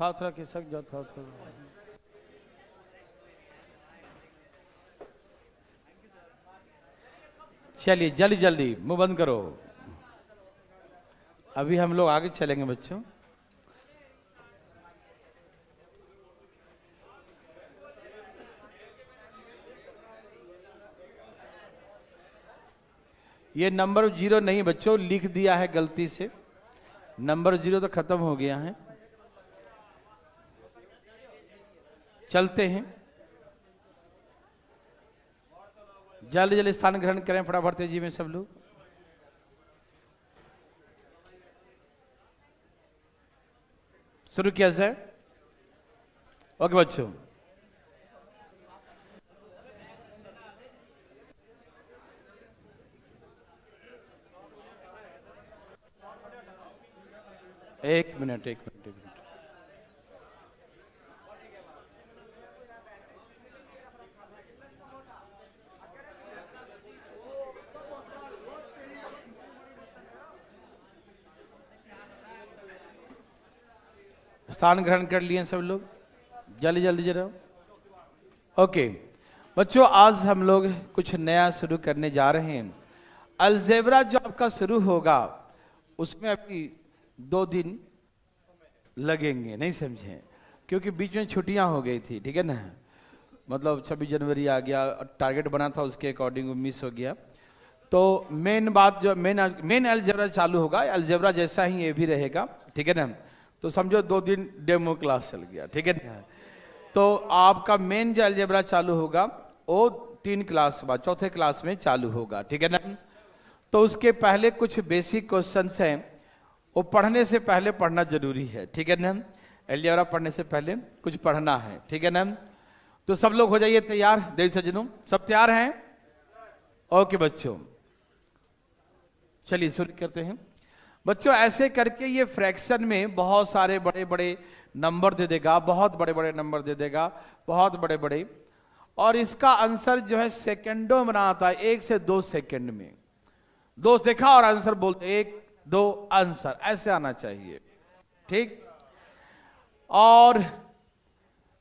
थोड़ा थोड़ा खिसक जाओ, थोड़ा थोड़ा। चलिए जल्दी जल्दी मुंह बंद करो। अभी हम लोग आगे चलेंगे बच्चों। ये नंबर 0 नहीं बच्चों, लिख दिया है गलती से। नंबर 0 तो खत्म हो गया है। चलते हैं, जल्दी जल्दी स्थान ग्रहण करें फटाफट तेजी में सब लोग। शुरू किया सर। ओके बच्चों, एक मिनट एक मिनट एक मिनट। स्थान ग्रहण कर लिए सब लोग, जल्दी जल्दी जरा। ओके बच्चों, आज हम लोग कुछ नया शुरू करने जा रहे हैं। अलजेब्रा जो आपका शुरू होगा उसमें अभी 2 दिन लगेंगे, नहीं समझे, क्योंकि बीच में छुट्टियां हो गई थी, ठीक है ना। मतलब 26 जनवरी आ गया, टारगेट बना था उसके अकॉर्डिंग मिस हो गया। तो मेन बात जो मेन अलजेब्रा चालू होगा, अलजेब्रा जैसा ही ये भी रहेगा, ठीक है ना। तो समझो 2 दिन डेमो क्लास चल गया, ठीक है ना। तो आपका मेन जो अलजेब्रा चालू होगा वो 3 क्लास बाद चौथे क्लास में चालू होगा, ठीक है ना। तो उसके पहले कुछ बेसिक क्वेश्चंस हैं, वो पढ़ने से पहले पढ़ना जरूरी है, ठीक है ना। अलजेब्रा पढ़ने से पहले कुछ पढ़ना है, ठीक है ना। तो सब लोग हो जाइए तैयार, देवी सज्जनों सब तैयार हैं? ओके बच्चों, चलिए शुरू करते हैं। बच्चों ऐसे करके ये फ्रैक्शन में बहुत सारे बड़े बड़े नंबर दे देगा, बहुत बड़े बड़े नंबर दे देगा, बहुत बड़े बड़े। और इसका आंसर जो है सेकंडों में बनाना था, 1 से 2 सेकंड में। 2 देखा और आंसर बोलते 1 2 आंसर, ऐसे आना चाहिए, ठीक। और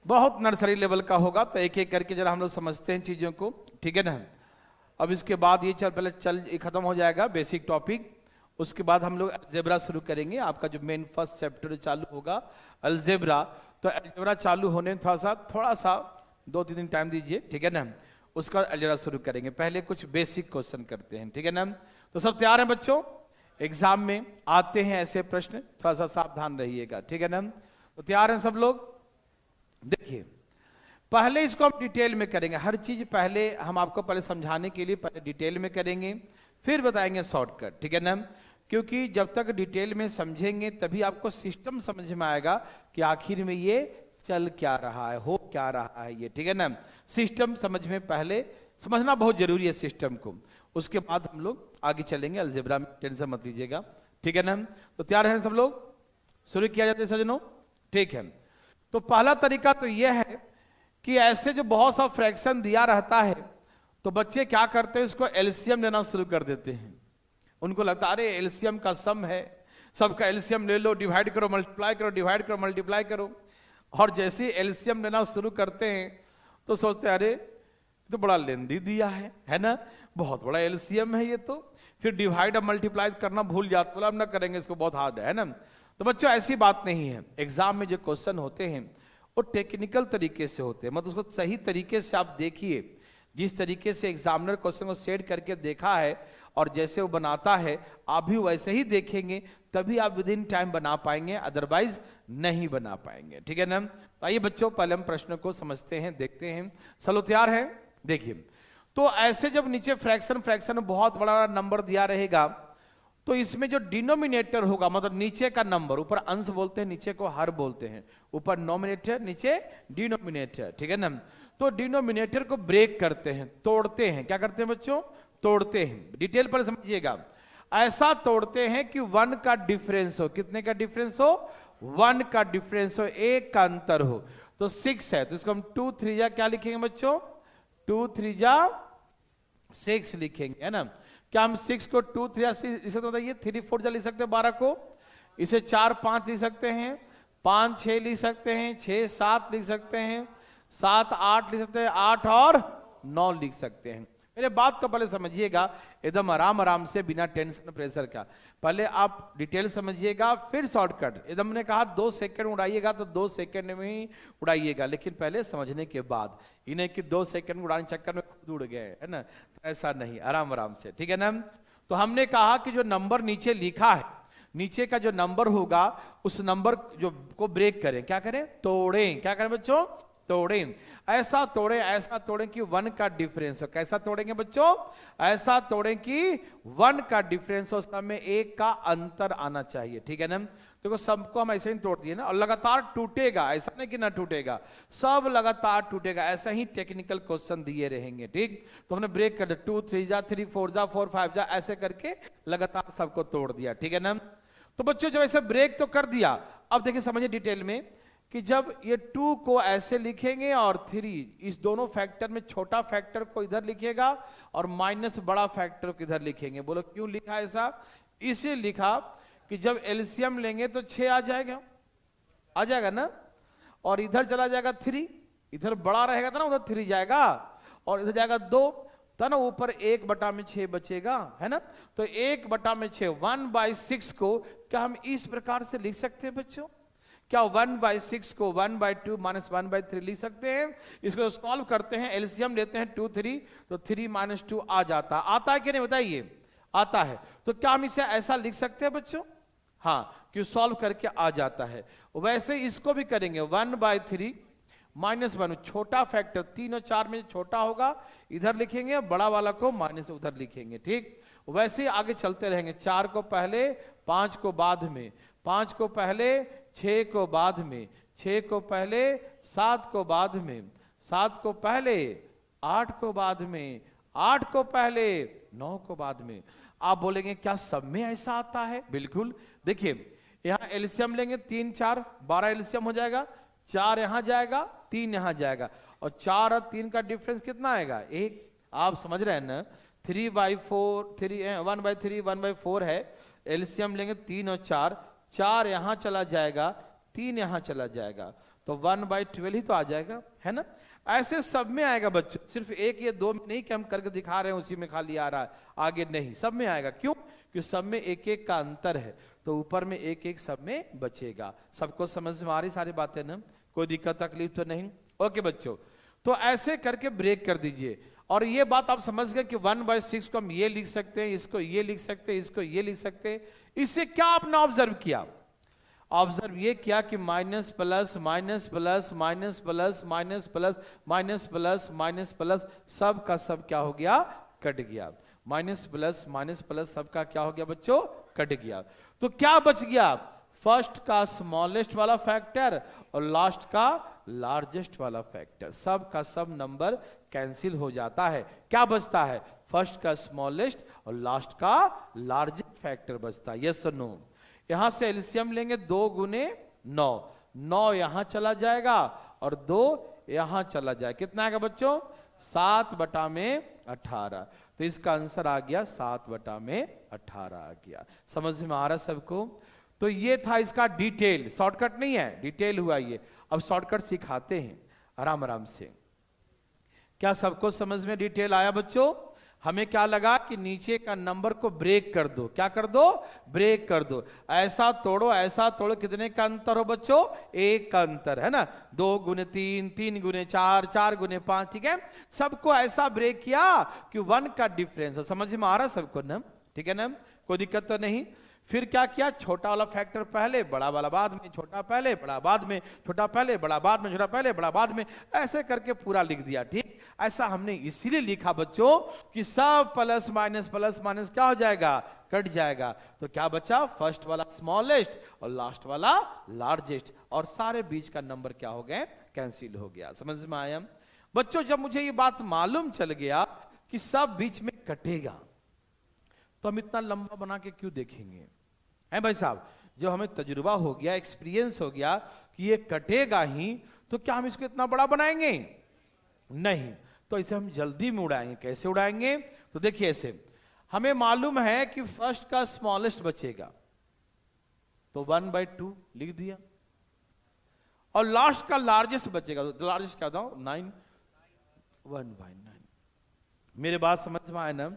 बहुत नर्सरी लेवल का होगा, तो एक एक करके जरा हम लोग समझते हैं चीजों को, ठीक है ना। अब इसके बाद ये पहले खत्म हो जाएगा बेसिक टॉपिक, उसके बाद हम लोग अलजेब्रा शुरू करेंगे। आपका जो मेन फर्स्ट चैप्टर चालू होगा अलजेब्रा, तो अलजेब्रा चालू होने में थोड़ा सा 2-3 दिन टाइम दीजिए, ठीक है ना। उसका अलजेब्रा शुरू करेंगे, पहले कुछ बेसिक क्वेश्चन करते हैं, ठीक है ना। तो सब तैयार हैं बच्चों? एग्जाम में आते हैं ऐसे प्रश्न, थोड़ा सा सावधान रहिएगा, ठीक है ना। तो तैयार हैं सब लोग? देखिए पहले इसको हम डिटेल में करेंगे, हर चीज पहले हम आपको पहले समझाने के लिए पहले डिटेल में करेंगे, फिर बताएंगे शॉर्टकट, ठीक है ना। क्योंकि जब तक डिटेल में समझेंगे तभी आपको सिस्टम समझ में आएगा कि आखिर में ये चल क्या रहा है, हो क्या रहा है ये, ठीक है ना। सिस्टम समझ में पहले समझना बहुत जरूरी है सिस्टम को, उसके बाद हम लोग आगे चलेंगे अलजेब्रा में, टेंशन मत लीजिएगा, ठीक है ना। तो तैयार हैं सब लोग? शुरू किया जाता है सज्जनों, ठीक है। तो पहला तरीका तो यह है कि ऐसे जो बहुत सा फ्रैक्शन दिया रहता है तो बच्चे क्या करते हैं, इसको एलसीएम लेना शुरू कर देते हैं। उनको लगता है अरे एलसीएम का सम है, सबका एलसीएम ले लो, डिवाइड करो मल्टीप्लाई करो, डिवाइड करो मल्टीप्लाई करो। और जैसे ही एलसीएम लेना शुरू करते हैं तो सोचते हैं अरे तो बड़ा लेंदी दिया है ना, बहुत बड़ा एलसीएम है ये, तो फिर डिवाइड और मल्टीप्लाई करना भूल जाते, बोला हम ना करेंगे इसको, बहुत हार्ड है ना। तो बच्चों ऐसी बात नहीं है, एग्जाम में जो क्वेश्चन होते हैं वो टेक्निकल तरीके से होते हैं, मतलब उसको सही तरीके से आप देखिए। जिस तरीके से एग्जामिनर क्वेश्चन को सेट करके देखा है और जैसे वो बनाता है आप भी वैसे ही देखेंगे, तभी आप विद इन टाइम बना पाएंगे, अदरवाइज नहीं बना पाएंगे, ठीक है ना। तो आइए बच्चों पहले हम प्रश्न को समझते हैं, देखते हैं। चलो तैयार है? देखिए तो ऐसे जब नीचे फ्रैक्शन में बहुत बड़ा नंबर दिया रहेगा तो इसमें जो डिनोमिनेटर होगा, मतलब नीचे का नंबर, ऊपर अंश बोलते हैं, नीचे को हर बोलते हैं, ऊपर नोमिनेटर नीचे डिनोमिनेटर, ठीक है ना। तो डिनोमिनेटर को ब्रेक करते हैं, तोड़ते हैं। क्या करते हैं बच्चों? तोड़ते हैं। डिटेल पर समझिएगा, ऐसा तोड़ते हैं कि 1 का डिफरेंस हो। कितने का डिफरेंस हो? 1 का डिफरेंस हो, 1 का अंतर हो। तो 6 है तो इसको हम 2 3 जा क्या लिखेंगे बच्चों? 2 3 जा 6 लिखेंगे, है ना। क्या हम 6 को 2 3 इसे तो बताइए 3 4 जा लिख सकते हैं, 12 को इसे 4 5 लिख सकते हैं, 5 6 लिख सकते हैं, 6 7 लिख सकते हैं, 7 8 लिख सकते हैं, 8 और 9 लिख सकते हैं। मेरे बात को पहले समझिएगा एकदम आराम आराम से, बिना टेंशन प्रेशर का। पहले आप डिटेल समझिएगा, फिर शॉर्टकट। एकदम ने कहा 2 सेकंड उड़ाइएगा तो 2 सेकंड में ही उड़ाइएगा, लेकिन पहले समझने के बाद। इन्हें कि 2 सेकंड उड़ाने चक्कर में खुद उड़ गए, है ना, तो ऐसा नहीं, आराम आराम से, ठीक है ना। तो हमने कहा कि जो नंबर नीचे लिखा है, नीचे का जो नंबर होगा उस नंबर जो को ब्रेक करें, क्या करें, तोड़ें। क्या करें बच्चों, तोड़ें। ऐसा तोड़ें कि 1 का डिफरेंस हो। कैसा तोड़ेंगे बच्चों, ऐसा तोड़ें कि 1 का डिफरेंस हो, सब में 1 का अंतर आना चाहिए, ठीक है ना। देखो सबको हम ऐसे ही तोड़ दिए ना, और लगातार टूटेगा, ऐसा नहीं कि ना टूटेगा, सब लगातार टूटेगा। ऐसा ही टेक्निकल क्वेश्चन दिए रहेंगे, ठीक। तो हमने ब्रेक कर दिया, 2 3 जा 3 4 जा 4 5 जा, ऐसे करके लगातार सबको तोड़ दिया, ठीक है ना। तो बच्चों जब ऐसे ब्रेक तो कर दिया, अब देखिए समझिए डिटेल में कि जब ये 2 को ऐसे लिखेंगे और 3, इस दोनों फैक्टर में छोटा फैक्टर को इधर लिखेगा और माइनस बड़ा फैक्टर को इधर लिखेंगे। बोलो क्यों लिखा ऐसा, इसे लिखा कि जब एलसीएम लेंगे तो 6 आ जाएगा ना, और इधर चला जाएगा 3, इधर बड़ा रहेगा था ना, उधर 3 जाएगा, और इधर जाएगा 2, तो ना ऊपर 1/6 बचेगा, है ना। तो 1/6 1/6 को क्या हम इस प्रकार से लिख सकते हैं बच्चों, क्या 1/6 को 1/2 - 1/3 लिख सकते हैं। इसको सॉल्व करते हैं, एलसीएम लेते हैं 2 3, तो 3 - 2 आ जाता, आता है कि नहीं बताइए, आता है। तो क्या हम इसे ऐसा लिख सकते हैं बच्चों, हाँ, कि सॉल्व करके आ जाता है। वैसे इसको भी करेंगे, 1/3 -1, छोटा फैक्टर 3 और 4 में छोटा होगा इधर लिखेंगे, बड़ा वाला को माइनस उधर लिखेंगे, ठीक। वैसे आगे चलते रहेंगे, 4 को पहले 5 को बाद में, 5 को पहले 6 को बाद में, 6 को पहले 7 को बाद में, 7 को पहले 8 को बाद में, 8 को पहले 9 को बाद में। आप बोलेंगे क्या सब में ऐसा आता है, बिल्कुल। देखिए यहां एलसीएम लेंगे 3 4 12 एलसीएम हो जाएगा, 4 यहां जाएगा, 3 यहां जाएगा, और 4 और 3 का डिफरेंस कितना आएगा, 1। आप समझ रहे हैं ना, 3/4 1/3 1/4 है, एलसीएम लेंगे 3 और 4, 4 यहां चला जाएगा, 3 यहां चला जाएगा, तो 1/12 ही तो आ जाएगा, है ना। ऐसे सब में आएगा बच्चों, सिर्फ 1 या 2 में नहीं कि हम करके दिखा रहे हैं उसी में खाली आ रहा है, आगे नहीं, सब में आएगा। क्यों, कि सब में 1 1 का अंतर है, तो ऊपर में 1 1 सब में बचेगा। सबको समझ में आ रही सारी बातें ना, कोई दिक्कत तकलीफ तो नहीं। ओके बच्चों, तो ऐसे करके ब्रेक कर दीजिए। और ये बात आप समझ गए कि 1/6 को हम ये लिख सकते हैं, इसको ये लिख सकते हैं, इसको ये लिख सकते हैं। इससे क्या आपने ऑब्जर्व किया, ऑब्जर्व ये किया कि minus plus minus plus minus plus minus plus minus plus minus plus सब का सब क्या हो गया, कट गया। माइनस प्लस सब का क्या हो गया बच्चों, कट गया। तो क्या बच गया, फर्स्ट का स्मॉलेस्ट वाला फैक्टर और लास्ट का लार्जेस्ट वाला फैक्टर, सब का सब नंबर कैंसिल हो जाता है। क्या बचता है, फर्स्ट का स्मॉलेस्ट और लास्ट का लार्जेस्ट फैक्टर बचता है, यस और नो। यहां से एलसीएम लेंगे 2 × 9, 9 यहां चला जाएगा और 2 यहां चला जाएगा, कितना आएगा बच्चों, 7/18। तो इसका आंसर आ गया 7/18 आ गया। समझ में आ रहा सबको। तो ये था इसका डिटेल, शॉर्टकट नहीं है, डिटेल हुआ ये। अब शॉर्टकट सिखाते हैं आराम आराम से। क्या सबको समझ में डिटेल आया बच्चों। हमें क्या लगा कि नीचे का नंबर को ब्रेक कर दो, क्या कर दो, ब्रेक कर दो। ऐसा तोड़ो, कितने का अंतर हो बच्चों, 1 का अंतर, है ना। 2 × 3, 3 × 4, 4 × 5, ठीक है। सबको ऐसा ब्रेक किया कि 1 का डिफरेंस हो। समझ में आ रहा सबको ना, ठीक है ना, कोई दिक्कत तो नहीं। फिर क्या किया, छोटा वाला फैक्टर पहले, बड़ा वाला बाद में, छोटा पहले बड़ा बाद में, छोटा पहले बड़ा बाद में, छोटा पहले बड़ा बाद में, ऐसे करके पूरा लिख दिया, ठीक। ऐसा हमने इसीलिए लिखा बच्चों कि सब प्लस माइनस क्या हो जाएगा, कट जाएगा। तो क्या बचा, फर्स्ट वाला स्मॉलेस्ट और लास्ट वाला लार्जेस्ट, और सारे बीच का नंबर क्या हो गए, कैंसिल हो गया। समझ में आया बच्चों। जब मुझे ये बात मालूम चल गया कि सब बीच में कटेगा, तो हम इतना लंबा बना के क्यों देखेंगे, है भाई साहब। जब हमें तजुर्बा हो गया, एक्सपीरियंस हो गया कि ये कटेगा ही, तो क्या हम इसको इतना बड़ा बनाएंगे, नहीं। तो इसे हम जल्दी में उड़ाएंगे। कैसे उड़ाएंगे, तो देखिए ऐसे, हमें मालूम है कि फर्स्ट का स्मॉलेस्ट बचेगा, तो 1/2 लिख दिया, और लास्ट का लार्जेस्ट बचेगा, तो लार्जेस्ट क्या बताओ, 9, 1/9। मेरे बात समझ में आए ना?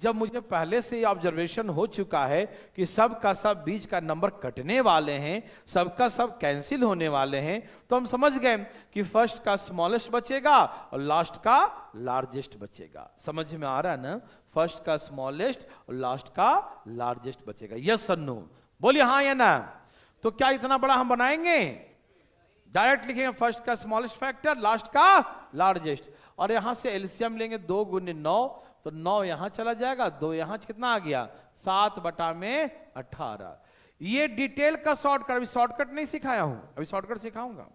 जब मुझे पहले से ऑब्जर्वेशन हो चुका है कि सब का सब बीच का नंबर कटने वाले हैं, सब का सब कैंसिल होने वाले हैं, तो हम समझ गए कि फर्स्ट का स्मॉलेस्ट बचेगा और लास्ट का लार्जेस्ट बचेगा। समझ में आ रहा है ना? फर्स्ट का स्मॉलेस्ट और लास्ट का लार्जेस्ट बचेगा। यस और नो? बोलिए हाँ या ना। तो क्या इतना बड़ा हम बनाएंगे? डायरेक्ट लिखेंगे फर्स्ट का स्मॉलेस्ट फैक्टर, लास्ट का लार्जेस्ट, और यहां से एलसीएम लेंगे 2 × 9, तो 9 यहां चला जाएगा, 2 यहां, कितना आ गया 7/18। ये डिटेल का शॉर्टकट, अभी शॉर्टकट नहीं सिखाया हूं, अभी शॉर्टकट सिखाऊंगा।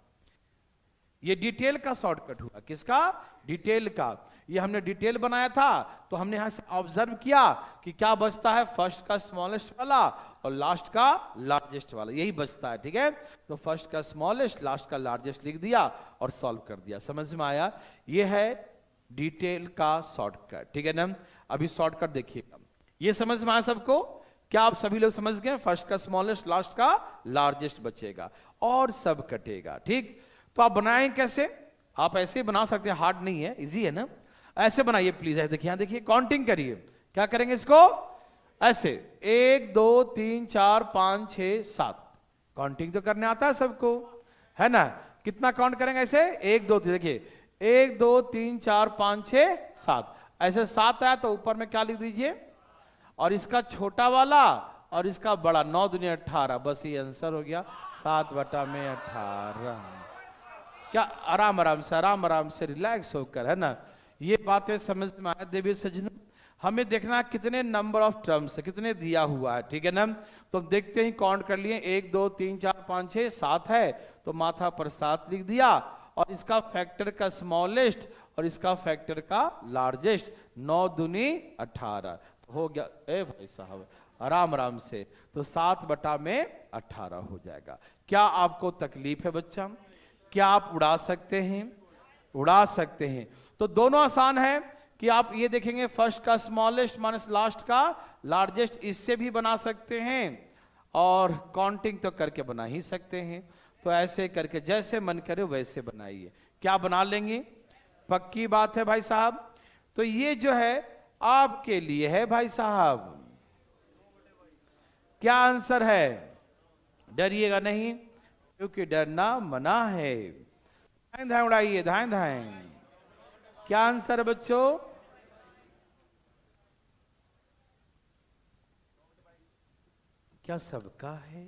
ये डिटेल का शॉर्टकट हुआ। किसका? डिटेल का। ये हमने डिटेल बनाया था, तो हमने यहां से ऑब्जर्व किया कि क्या बचता है, फर्स्ट का स्मॉलेस्ट वाला और लास्ट का लार्जेस्ट वाला, यही बचता है। ठीक है, तो फर्स्ट का स्मॉलेस्ट, लास्ट का लार्जेस्ट लिख दिया और सॉल्व कर दिया। समझ में आया? ये है डिटेल का शॉर्टकट। ठीक है ना? अभी शॉर्टकट देखिएगा, ये समझ में आया सबको? क्या आप सभी लोग समझ गए? फर्स्ट का स्मॉलेस्ट, लास्ट का लार्जेस्ट बचेगा और सब कटेगा। ठीक, तो आप बनाएं कैसे? आप ऐसे बना सकते हैं, हार्ड नहीं है, इजी है ना? ऐसे बनाइए प्लीज। देखिए यहां, देखिए काउंटिंग करिए। क्या करेंगे इसको? ऐसे 1 2 3 4 5 6 7। काउंटिंग तो करने आता है सबको, है ना? कितना काउंट करेंगे ऐसे? 1 2 3, देखिए 1 2 3 4 5 6 7। ऐसे 7 आया तो ऊपर में क्या लिख दीजिए, और इसका छोटा वाला और इसका बड़ा, 9 दूनी 18। बस ये आंसर हो गया, 7/18। क्या आराम आराम से, आराम आराम से, रिलैक्स होकर, है ना? ये बातें समझ में आया देवी सज्जनों? हमें देखना कितने नंबर ऑफ टर्म्स है, कितने दिया हुआ है। ठीक है ना? तो देखते ही काउंट कर लिए, 1 2 3 4 5 6 7 है, तो माथा पर 7 लिख दिया, और इसका फैक्टर का स्मॉलेस्ट और इसका फैक्टर का लार्जेस्ट, 9 दूनी 18 हो गया। ए भाई साहब आराम आराम से, तो 7/18 हो जाएगा। क्या आपको तकलीफ है बच्चा? क्या आप उड़ा सकते हैं? उड़ा सकते हैं। तो दोनों आसान है कि आप ये देखेंगे, फर्स्ट का स्मॉलेस्ट माइनस लास्ट का लार्जेस्ट, इससे भी बना सकते हैं, और काउंटिंग तो करके बना ही सकते हैं। तो ऐसे करके जैसे मन करे वैसे बनाइए। क्या बना लेंगे? पक्की बात है भाई साहब। तो ये जो है आपके लिए है भाई साहब। क्या आंसर है? डरिएगा नहीं, क्योंकि डरना मना है। धाएं धाएं उड़ाइए, धाएं धाएं। क्या आंसर है बच्चों? क्या सबका है?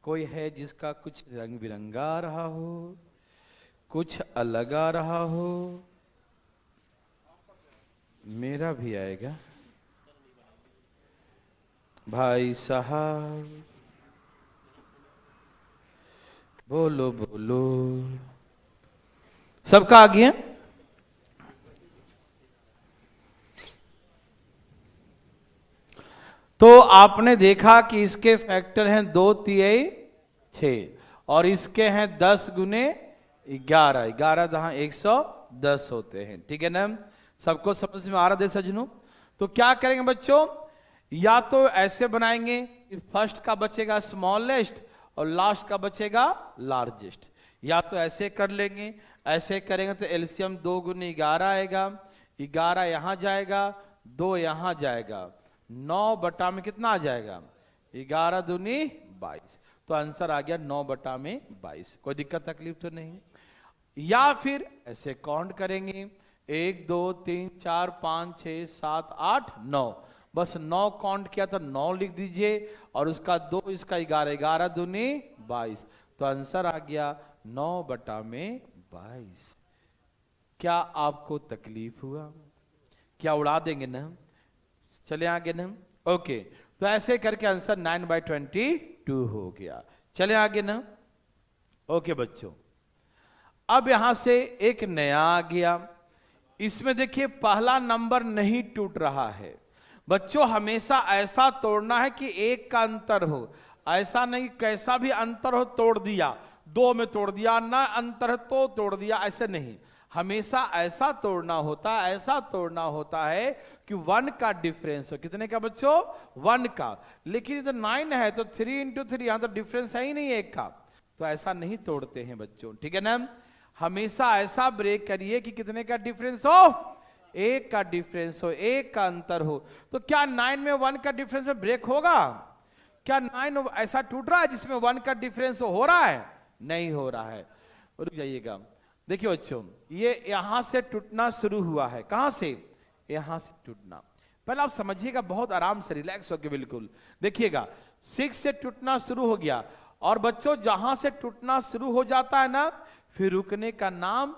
कोई है जिसका कुछ रंग बिरंगा आ रहा हो, कुछ अलग आ रहा हो? मेरा भी आएगा भाई साहब, बोलो बोलो। सबका आ गया? तो आपने देखा कि इसके फैक्टर हैं 2 3 6, और इसके हैं 10 × 11, 11 दहा 110 होते हैं। ठीक है ना? सबको समझ में आ रहा है सज्जनों? तो क्या करेंगे बच्चों? या तो ऐसे बनाएंगे कि फर्स्ट का बचेगा स्मॉलेस्ट और लास्ट का बचेगा लार्जेस्ट, या तो ऐसे कर लेंगे। ऐसे करेंगे तो एलसीएम 2 × 11 आएगा, 11 यहां जाएगा, 2 यहां जाएगा, 9 में कितना आ जाएगा? 11 दूनी 22। तो आंसर आ गया 9/22। कोई दिक्कत तकलीफ तो नहीं? या फिर ऐसे काउंट करेंगे, 1 2 3 4 5 6 7 8 9। बस 9 काउंट किया तो 9 लिख दीजिए, और उसका 2 इसका 11, 11 दूनी 22। तो आंसर आ गया 9/22। क्या आपको तकलीफ हुआ? क्या उड़ा देंगे ना? चले आगे ना? ओके, तो ऐसे करके आंसर 9/22 हो गया। चले आगे ना? ओके बच्चों, अब यहां से एक नया आ गया। इसमें देखिए पहला नंबर नहीं टूट रहा है। बच्चों हमेशा ऐसा तोड़ना है कि एक का अंतर हो, ऐसा नहीं कैसा भी अंतर हो तोड़ दिया, 2 में तोड़ दिया, ना अंतर है तो तोड़ दिया, ऐसे नहीं। हमेशा ऐसा तोड़ना होता, ऐसा तोड़ना होता है कि 1 का डिफरेंस हो। कितने का बच्चों? 1 का। लेकिन इधर 9 है तो 3 × 3, यहां तो डिफरेंस है ही नहीं 1 का। तो ऐसा नहीं तोड़ते हैं बच्चों, ठीक है ना। हमेशा ऐसा ब्रेक करिए कि कितने का डिफरेंस हो, 1 का डिफरेंस हो, 1 का अंतर हो। तो क्या 9 में 1 का डिफरेंस में ब्रेक होगा? क्या 9 ऐसा टूट रहा है जिसमें 1 का डिफरेंस हो रहा है? नहीं हो रहा है। रुक जाइएगा, देखिए बच्चों, ये यहां से टूटना शुरू हुआ है। कहां से? यहां से टूटना। पहले आप समझिएगा, बहुत आराम से रिलैक्स होकर, बिल्कुल देखिएगा। 6 से टूटना शुरू हो गया, और बच्चों जहां से टूटना शुरू हो जाता है ना, फिर रुकने का नाम,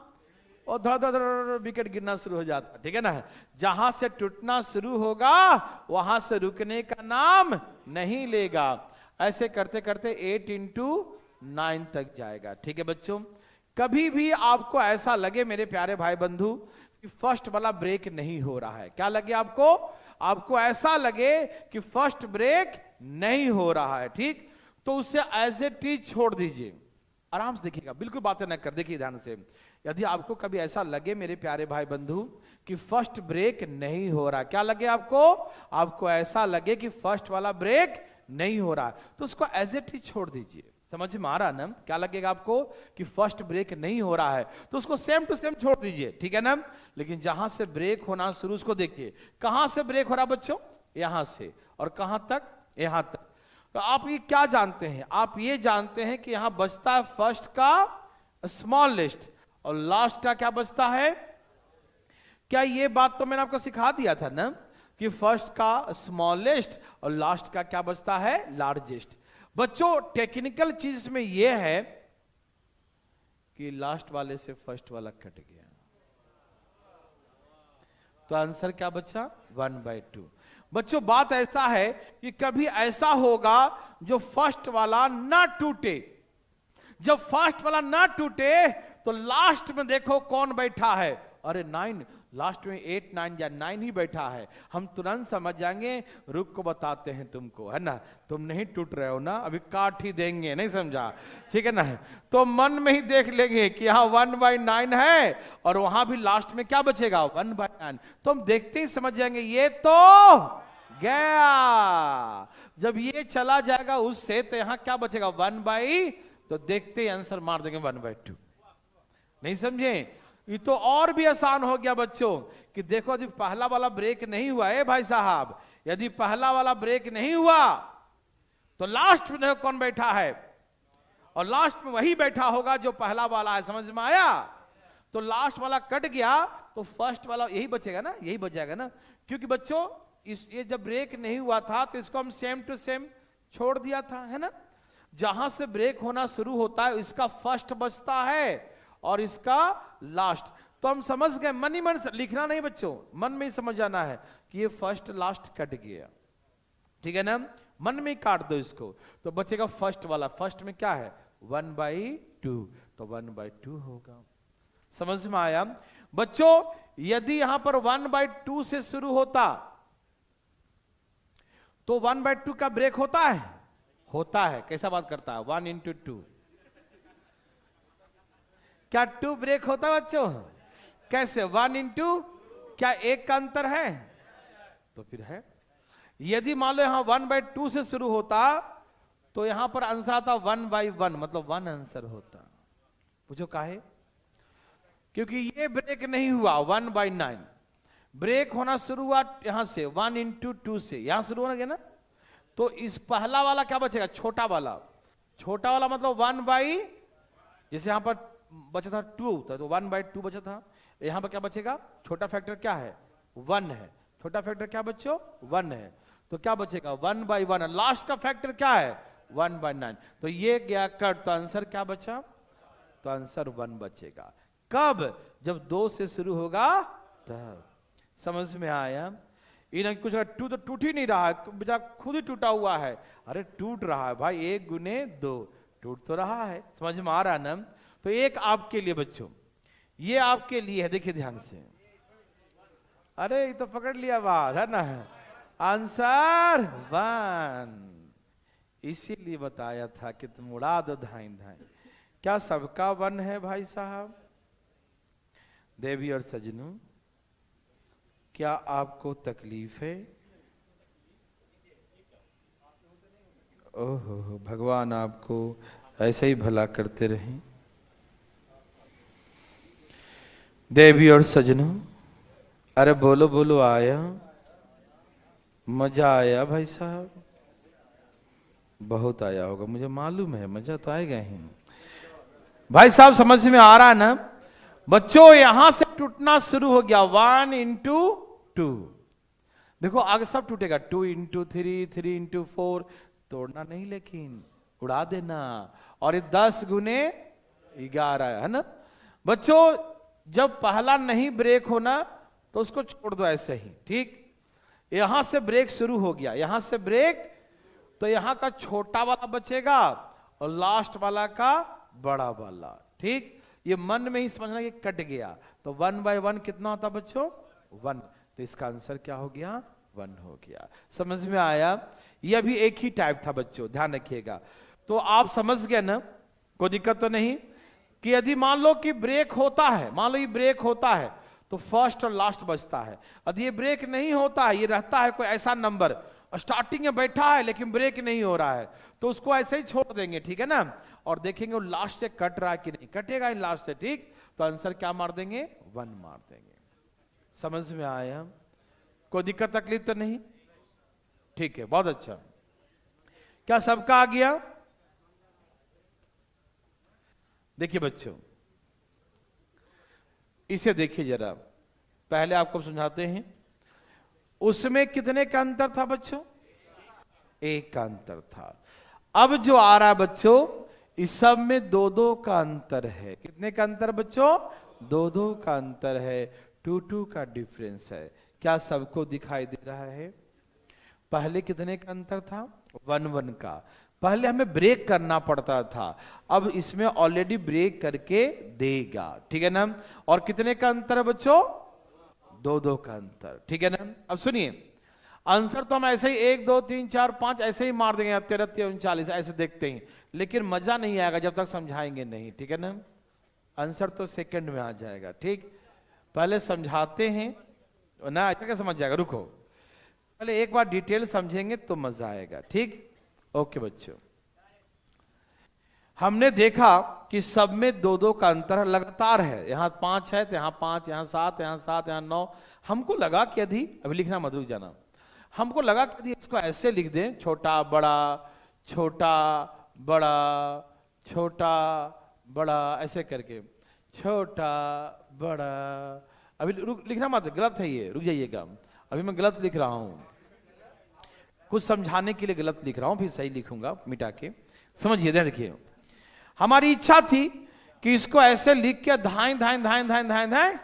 और धड़ धड़ धड़ विकेट गिरना शुरू हो जाता है, ठीक है ना। जहां से टूटना शुरू होगा वहां से रुकने का नाम नहीं लेगा। ऐसे करते करते 8 इंटू 9 तक जाएगा, ठीक है बच्चों। कभी भी आपको ऐसा लगे मेरे प्यारे भाई बंधु कि फर्स्ट वाला ब्रेक नहीं हो रहा है, क्या लगे आपको? आपको ऐसा लगे कि फर्स्ट ब्रेक नहीं हो रहा है, ठीक, तो उसे एज इट इज छोड़ दीजिए। आराम से देखिएगा, बिल्कुल बातें न कर, देखिए ध्यान से। यदि आपको कभी ऐसा लगे मेरे प्यारे भाई बंधु कि फर्स्ट ब्रेक नहीं हो रहा, क्या लगे आपको? आपको ऐसा लगे कि फर्स्ट वाला ब्रेक नहीं हो रहा, तो उसको एज इट इज छोड़ दीजिए। समझ में आ रहा ना? क्या लगेगा आपको कि फर्स्ट ब्रेक नहीं हो रहा है, तो उसको सेम टू सेम छोड़ दीजिए, ठीक है ना। लेकिन जहां से ब्रेक होना शुरू, उसको देखिए। कहां से ब्रेक हो रहा बच्चों? यहां से, और कहां तक? यहां तक। तो आप ये क्या जानते हैं? आप ये जानते हैं कि यहां बचता है फर्स्ट का स्मॉलेस्ट, और लास्ट का क्या बचता है? क्या ये बात तो मैंने आपको सिखा दिया था ना, कि फर्स्ट का स्मॉलेस्ट और लास्ट का क्या बचता है? लार्जेस्ट। बच्चों टेक्निकल चीज में यह है कि लास्ट वाले से फर्स्ट वाला कट गया, तो आंसर क्या बचा? 1/2। बच्चों बात ऐसा है कि कभी ऐसा होगा जो फर्स्ट वाला ना टूटे। जब फर्स्ट वाला ना टूटे तो लास्ट में देखो कौन बैठा है। अरे 9, लास्ट में 8 9 या 9 ही बैठा है। हम तुरंत समझ जाएंगे, रुक को बताते हैं तुमको, है ना, तुम नहीं टूट रहे हो ना, अभी काट ही देंगे, नहीं समझा, ठीक है ना। तो मन में ही देख लेंगे कि यहाँ 1/9 है, और वहां भी लास्ट में क्या बचेगा? 1/9। तो हम देखते ही समझ जाएंगे ये तो गया। जब ये चला जाएगा उससे, तो यहां क्या बचेगा? 1/, तो देखते ही आंसर मार देंगे 1/2। नहीं समझे? ये तो और भी आसान हो गया बच्चों, कि देखो यदि पहला वाला ब्रेक नहीं हुआ है भाई साहब, यदि पहला वाला ब्रेक नहीं हुआ तो लास्ट में देखो कौन बैठा है, और लास्ट में वही बैठा होगा जो पहला वाला है। समझ में आया? तो लास्ट वाला कट गया तो फर्स्ट वाला यही बचेगा ना, यही बच जाएगा ना। क्योंकि बच्चों ये जब ब्रेक नहीं हुआ था तो इसको हम सेम टू सेम छोड़ दिया था, है ना। जहां से ब्रेक होना शुरू होता है इसका फर्स्ट बचता है और इसका लास्ट। तो हम समझ गए, मन ही मन लिखना नहीं बच्चों, मन में ही समझ जाना है कि ये फर्स्ट लास्ट कट गया, ठीक है ना। मन में ही काट दो इसको, तो बचेगा फर्स्ट वाला। फर्स्ट में क्या है? 1/2, तो 1/2 होगा। समझ में आया बच्चों? यदि यहां पर 1/2 से शुरू होता तो 1/2 का ब्रेक होता है? होता है। कैसा बात करता है? 1 into 2। क्या 2 ब्रेक होता है बच्चों? कैसे? 1 into, क्या 1 का अंतर है? तो फिर है। यदि मान लो यहां 1/2 से शुरू होता तो यहां पर आंसर आता 1/1, मतलब 1 आंसर होता। पूछो काहे? क्योंकि ये ब्रेक नहीं हुआ। 1/9 ब्रेक होना शुरू हुआ यहां से 1 into 2 से, यहां शुरू होना गया ना। तो इस पहला वाला क्या बचेगा? छोटा वाला। छोटा वाला मतलब 1/, जैसे यहां पर बचा था 2 था, तो 1/2 बचा था। यहां पर क्या बचेगा? छोटा फैक्टर क्या है? 1 है। छोटा फैक्टर क्या बच्चों? 1 है। तो क्या बचेगा? 1/1। लास्ट का फैक्टर क्या है? 1/9। तो ये गया कट, तो आंसर क्या बचा? तो आंसर 1 बचेगा। कब? जब 2 से शुरू होगा तब। समझ में आया? इन्हें कुछ टूट तो टूट ही नहीं रहा है, बेचारा खुद ही टूटा हुआ है। अरे टूट रहा है भाई, 1 गुने 2 टूट तो रहा है। समझ में आ रहा है ना? तो एक आपके लिए बच्चों, ये आपके लिए है, देखिए ध्यान से। अरे ये तो पकड़ लिया बात, है ना। आंसर 1। इसीलिए बताया था कि तुम उड़ा दो धाई धाई। क्या सबका 1 है भाई साहब? देवी और सजनों, क्या आपको तकलीफ है? ओहो, भगवान आपको ऐसे ही भला करते रहें। देवी और सजनों, अरे बोलो बोलो, आया मजा आया भाई साहब? बहुत आया होगा, मुझे मालूम है, मजा तो आएगा ही। भाई साहब समझ में आ रहा है ना? बच्चों यहां से टूटना शुरू हो गया, 1 इंटू 2। देखो आगे सब टूटेगा, 2 इंटू 3, 3 इंटू 4। तोड़ना नहीं लेकिन उड़ा देना। और ये 10 गुने 11 है ना बच्चों। जब पहला नहीं ब्रेक होना तो उसको छोड़ दो ऐसे ही, ठीक। यहां से ब्रेक शुरू हो गया, यहां से ब्रेक, तो यहां का छोटा वाला बचेगा और लास्ट वाला का बड़ा वाला, ठीक। ये मन में ही समझना कि कट गया, तो 1 बाय 1 कितना होता बच्चों? 1। तो इसका आंसर क्या हो गया? 1 हो गया। समझ में आया? यह भी एक ही टाइप था बच्चों, ध्यान रखिएगा। तो आप समझ गए ना, कोई दिक्कत तो नहीं। कि यदि मान लो कि ब्रेक होता है, मान लो ये ब्रेक होता है तो फर्स्ट और लास्ट बचता है। यदि ये ब्रेक नहीं होता है, ये रहता है कोई ऐसा नंबर स्टार्टिंग में बैठा है लेकिन ब्रेक नहीं हो रहा है, तो उसको ऐसे ही छोड़ देंगे, ठीक है ना। और देखेंगे वो लास्ट से कट रहा है कि नहीं, कटेगा इन लास्ट से, ठीक। तो आंसर क्या मार देंगे? 1 मार देंगे। समझ में आया? कोई दिक्कत तकलीफ तो नहीं? ठीक है, बहुत अच्छा। क्या सबका आ गया? देखिए बच्चों, इसे देखिए जरा, पहले आपको समझाते हैं। उसमें कितने का अंतर था बच्चों? 1 का अंतर था। अब जो आ रहा है बच्चों, इस सब में 2-2 का अंतर है। कितने का अंतर बच्चों? 2-2 का अंतर है, 2-2 का डिफरेंस है। क्या सबको दिखाई दे रहा है? पहले कितने का अंतर था? 1-1 का। पहले हमें ब्रेक करना पड़ता था, अब इसमें ऑलरेडी ब्रेक करके देगा, ठीक है ना। और कितने का अंतर है बच्चों? 2-2 का अंतर, ठीक है ना। अब सुनिए, आंसर तो हम ऐसे ही 1 2 3 4 5 ऐसे ही मार देंगे, 13 3 39 ऐसे देखते हैं, लेकिन मजा नहीं आएगा जब तक समझाएंगे नहीं, ठीक है ना। आंसर तो सेकंड में आ जाएगा, ठीक। पहले समझाते हैं ना, ऐसा क्या समझ जाएगा? रुको, पहले एक बार डिटेल समझेंगे तो मजा आएगा, ठीक। ओके बच्चों, हमने देखा कि सब में 2-2 का अंतर लगातार है। यहां 5 है तो यहां 5, यहां 7, यहां 7, यहां 9। हमको लगा कि यदि, अभी लिखना मत रुक जाना, हमको लगा कि यदि इसको ऐसे लिख दें, छोटा बड़ा छोटा बड़ा छोटा बड़ा, ऐसे करके छोटा बड़ा। अभी लिखना मत, गलत है ये, रुक जाइएगा, अभी मैं गलत लिख रहा हूं, कुछ समझाने के लिए गलत लिख रहा हूं, फिर सही लिखूंगा मिटा के। समझिए, देखिए, हमारी इच्छा थी कि इसको ऐसे लिख के धाएं धाएं धाएं धाएं धाएं धाएं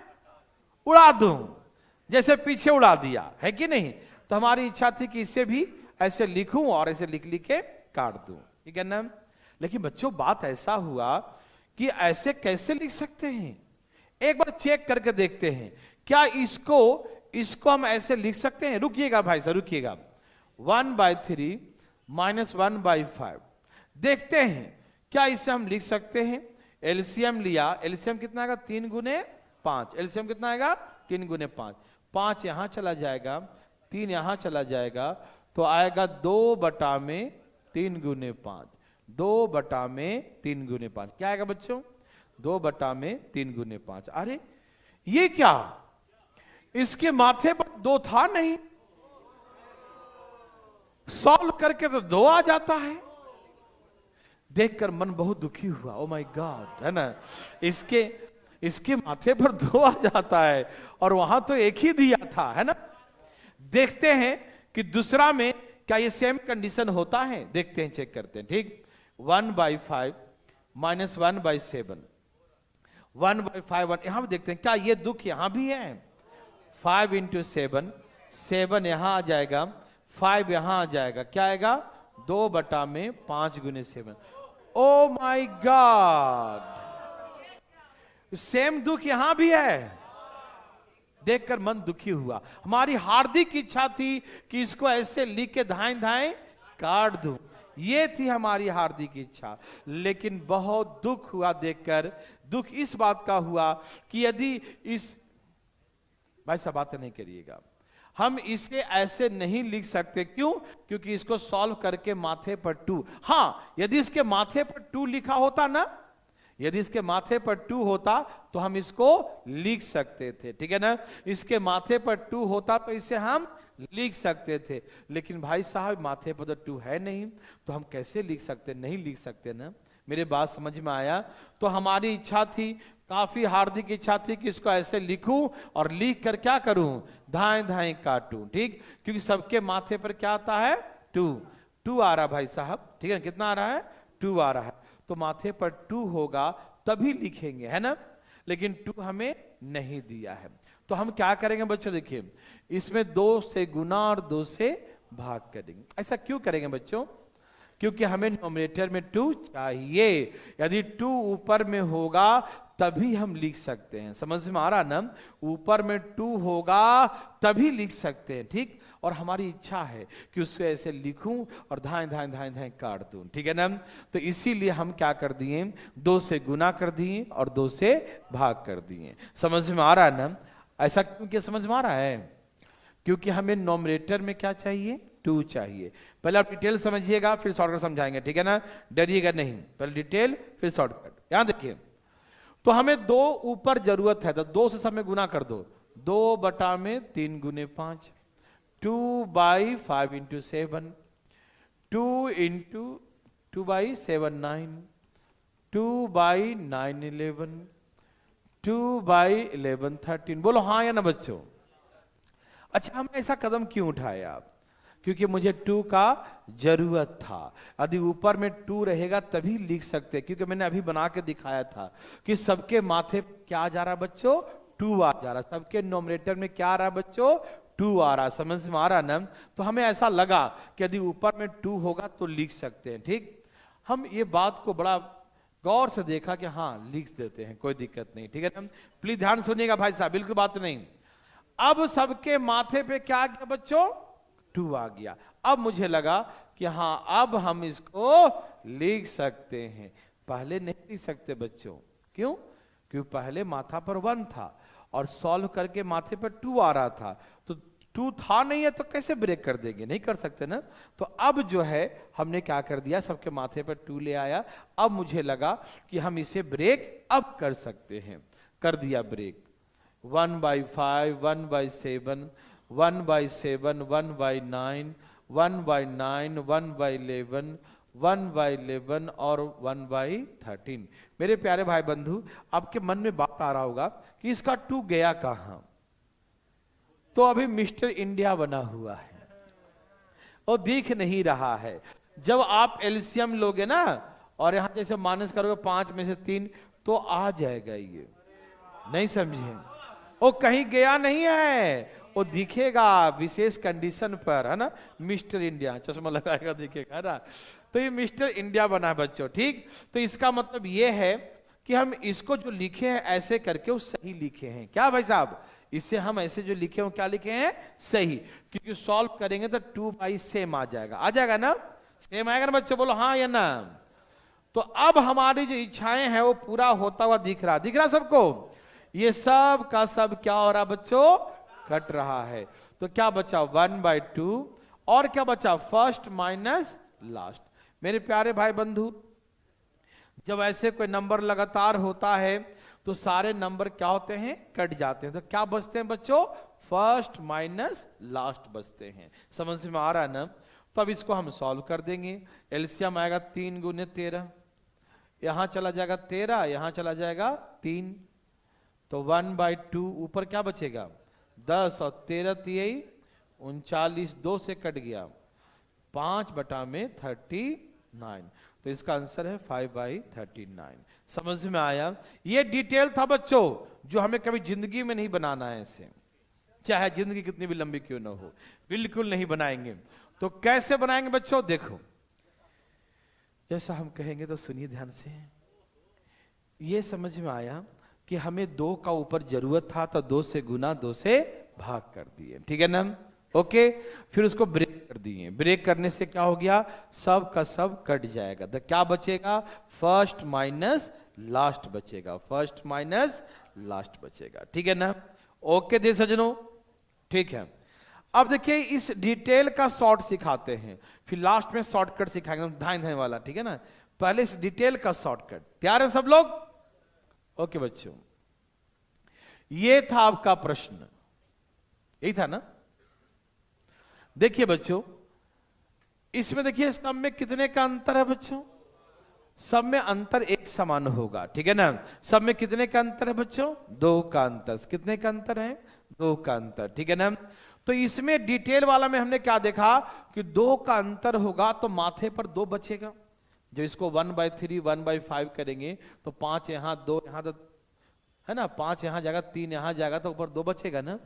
उड़ा दूं, जैसे पीछे उड़ा दिया है कि नहीं। तो हमारी इच्छा थी कि इसे भी ऐसे लिखूं और ऐसे लिख लिख के काट दूं, ठीक है ना। लेकिन बच्चों बात ऐसा हुआ कि ऐसे कैसे लिख सकते हैं, एक बार चेक करके देखते हैं, क्या इसको हम ऐसे लिख सकते हैं? रुकिएगा भाई साहब, रुकिएगा। 1/3 - 1/5 देखते हैं क्या इसे हम लिख सकते हैं। एलसीएम लिया, एलसीएम कितना आएगा? 3 गुने 5। एलसीएम कितना आएगा? 3 गुने 5। 5 यहां चला जाएगा, 3 यहां चला जाएगा, तो आएगा 2/3 गुने 5। 2/3 गुने 5 क्या आएगा बच्चों? 2/3 गुने 5। अरे ये क्या, इसके माथे पर 2 था नहीं, सॉल्व करके तो 2 आ जाता है। देखकर मन बहुत दुखी हुआ, ओ माय गॉड, है ना। इसके माथे पर 2 आ जाता है और वहां तो 1 ही दिया था, है ना। देखते हैं कि दूसरा में क्या ये सेम कंडीशन होता है, देखते हैं, चेक करते हैं, ठीक। 1/5 - 1/7, 1/5 यहां भी देखते हैं क्या ये दुख यहां भी है। 5 × 7, 7 यहां आ जाएगा, 5 यहां आ जाएगा, क्या आएगा? 2/5 गुने 7। ओ माय गॉड, सेम दुख यहां भी है। देखकर मन दुखी हुआ। हमारी हार्दिक इच्छा थी कि इसको ऐसे लिख के धाएं धाएं काट दूं, ये थी हमारी हार्दिक इच्छा। लेकिन बहुत दुख हुआ देखकर। दुख इस बात का हुआ कि यदि इस, भाई सब बातें नहीं करिएगा, हम इसे ऐसे नहीं लिख सकते, क्यों? क्योंकि इसको सॉल्व करके माथे पर 2, हाँ यदि इसके माथे पर 2 लिखा होता ना, यदि इसके माथे पर 2 होता तो हम इसको लिख सकते थे, ठीक है ना। इसके माथे पर 2 होता तो इसे हम लिख सकते थे, लेकिन भाई साहब माथे पर तो 2 है नहीं, तो हम कैसे लिख सकते? नहीं लिख सकते ना। मेरे बात समझ में आया? तो हमारी इच्छा थी, काफी हार्दिक इच्छा थी कि इसको ऐसे लिखूं और लिख कर क्या करूं? धाएं धाएं काटूं, ठीक। क्योंकि सबके माथे पर क्या आता है? 2 आ रहा भाई साहब, ठीक है। कितना आ रहा है? 2 आ रहा है। तो माथे पर 2 होगा तभी लिखेंगे, है ना। लेकिन 2 हमें नहीं दिया है, तो हम क्या करेंगे बच्चों? देखिए, इसमें 2 से गुना और 2 से भाग करेंगे। ऐसा क्यों करेंगे बच्चों? क्योंकि हमें नोमिनेटर में 2 चाहिए। यदि 2 ऊपर में होगा तभी हम लिख सकते हैं। समझ में आ रहा ना? ऊपर में 2 होगा तभी लिख सकते हैं, ठीक। और हमारी इच्छा है कि उसको ऐसे लिखूं और धाएं धाएं धाएं धाएं काट दूं, ठीक है ना। तो इसीलिए हम क्या कर दिए? 2 से गुना कर दिए और 2 से भाग कर दिए। समझ में आ रहा है ना? ऐसा क्यों किया? समझ में आ रहा है? क्योंकि हमें नोमिनेटर में क्या चाहिए? 2 चाहिए। पहले आप डिटेल समझिएगा, फिर शॉर्टकट समझाएंगे, ठीक है ना। डरिएगा नहीं, पहले डिटेल फिर शॉर्टकट। यहां देखिए, तो हमें 2 ऊपर जरूरत है, तो 2 से सब में गुना कर दो। 2 बटा में 3 गुने 5, 2/5 इंटू 7, 2 इंटू 2/7 9, 2/9 11, 2/11 13। बोलो हाँ या ना बच्चों? अच्छा, हमने ऐसा कदम क्यों उठाया? क्योंकि मुझे 2 का जरूरत था। यदि ऊपर में 2 रहेगा तभी लिख सकते, क्योंकि मैंने अभी बना के दिखाया था कि सबके माथे क्या जा रहा बच्चों? 2 आ जा रहा। सबके नोमिनेटर में क्या आ रहा बच्चों? 2 आ रहा। समझ में आ रहा ना? तो हमें ऐसा लगा कि यदि ऊपर में 2 होगा तो लिख सकते हैं, ठीक। हम ये बात को बड़ा गौर से देखा कि हाँ लिख देते हैं, कोई दिक्कत नहीं, ठीक है ना। प्लीज ध्यान सुनिएगा भाई साहब, बिल्कुल बात नहीं। अब सबके माथे पे क्या आ गया बच्चों? 2 आ गया। अब मुझे लगा कि हाँ अब हम इसको लिख सकते हैं। पहले नहीं लिख सकते बच्चों, क्यों? क्योंकि पहले माथा पर 1 था और सॉल्व करके माथे पर 2 आ रहा था, तो 2 था नहीं है तो कैसे ब्रेक कर देंगे? नहीं कर सकते ना। तो अब जो है हमने क्या कर दिया? सबके माथे पर 2 ले आया। अब मुझे लगा कि हम इसे ब्रेक अब कर सकते हैं, कर दिया ब्रेक। 1/5, 1/7, 1/7, 1/9, 1/9, 1/11, 1/11 और 1/13। मेरे प्यारे भाई बंधु, आपके मन में बात आ रहा होगा कि इसका 2 गया कहां? तो अभी मिस्टर इंडिया बना हुआ है और दिख नहीं रहा है। जब आप एलसीएम लोगे ना और यहां जैसे माइनस करोगे 5 में से 3, तो आ जाएगा ये। नहीं समझे? वो कहीं गया नहीं है, वो दिखेगा विशेष कंडीशन पर, है ना। मिस्टर इंडिया चश्मा लगाएगा दिखेगा, है ना। तो ये मिस्टर इंडिया बना है बच्चों, ठीक। तो इसका मतलब ये है कि हम इसको जो लिखे हैं ऐसे करके वो सही लिखे हैं। क्या भाई साहब? इसे हम ऐसे जो लिखे हो क्या लिखे हैं? सही। क्योंकि सॉल्व करेंगे तो 2 सेम आ जाएगा। आ जाएगा ना? सेम आएगा ना बच्चों? बोलो हाँ या ना। तो अब हमारी जो इच्छाएं हैं वो पूरा होता हुआ दिख रहा, दिख रहा सबको। ये सब का सब क्या हो रहा बच्चों? कट रहा है। तो क्या बचा? 1/2 और क्या बचा? First minus last. मेरे प्यारे भाई बंधु, जब ऐसे कोई नंबर लगातार होता है तो सारे नंबर क्या होते हैं? कट जाते हैं। तो क्या बचते हैं बच्चों? फर्स्ट माइनस लास्ट बचते हैं। समझ में आ रहा है ना? तो अब इसको हम सॉल्व कर देंगे। एलसीएम आएगा 3 गुने 13, यहां चला जाएगा 13, यहां चला जाएगा 3, तो 1/2 ऊपर क्या बचेगा? 10 और 13 3 39, 2 से कट गया, 5/39। तो इसका आंसर है 5/39। समझ में आया? ये डिटेल था बच्चों जो हमें कभी जिंदगी में नहीं बनाना है ऐसे, चाहे जिंदगी कितनी भी लंबी क्यों ना हो, बिल्कुल नहीं बनाएंगे। तो कैसे बनाएंगे बच्चों? देखो, जैसा हम कहेंगे तो सुनिए ध्यान से। ये समझ में आया कि हमें 2 का ऊपर जरूरत था तो 2 से गुना 2 से भाग कर दिए, ठीक है ना। ओके, फिर उसको ब्रेक कर दिए। ब्रेक करने से क्या हो गया? सब का सब कट जाएगा। तो क्या बचेगा? फर्स्ट माइनस लास्ट बचेगा, फर्स्ट माइनस लास्ट बचेगा, ठीक है ना। ओके दे सजनों, ठीक है। अब देखिए इस डिटेल का शॉर्ट सिखाते हैं, फिर लास्ट में शॉर्टकट सिखाएंगे, धाए धाए वाला, ठीक है ना। पहले इस डिटेल का शॉर्टकट। तैयार है सब लोग? ओके बच्चों, ये था आपका प्रश्न, यही था ना। देखिए बच्चों, इसमें देखिए सब में कितने का अंतर है बच्चों? सब में अंतर एक समान होगा, ठीक है ना। सब में कितने का अंतर है बच्चों? 2 का अंतर। कितने का अंतर है? 2 का अंतर, ठीक है ना। तो इसमें डिटेल वाला में हमने क्या देखा कि 2 का अंतर होगा तो माथे पर 2 बचेगा। जो इसको 1/3 1/5 करेंगे तो 5 यहां 2 यहां, तो है ना, 5 यहां जाएगा 3 यहां जाएगा तो ऊपर 2 बचेगा ना।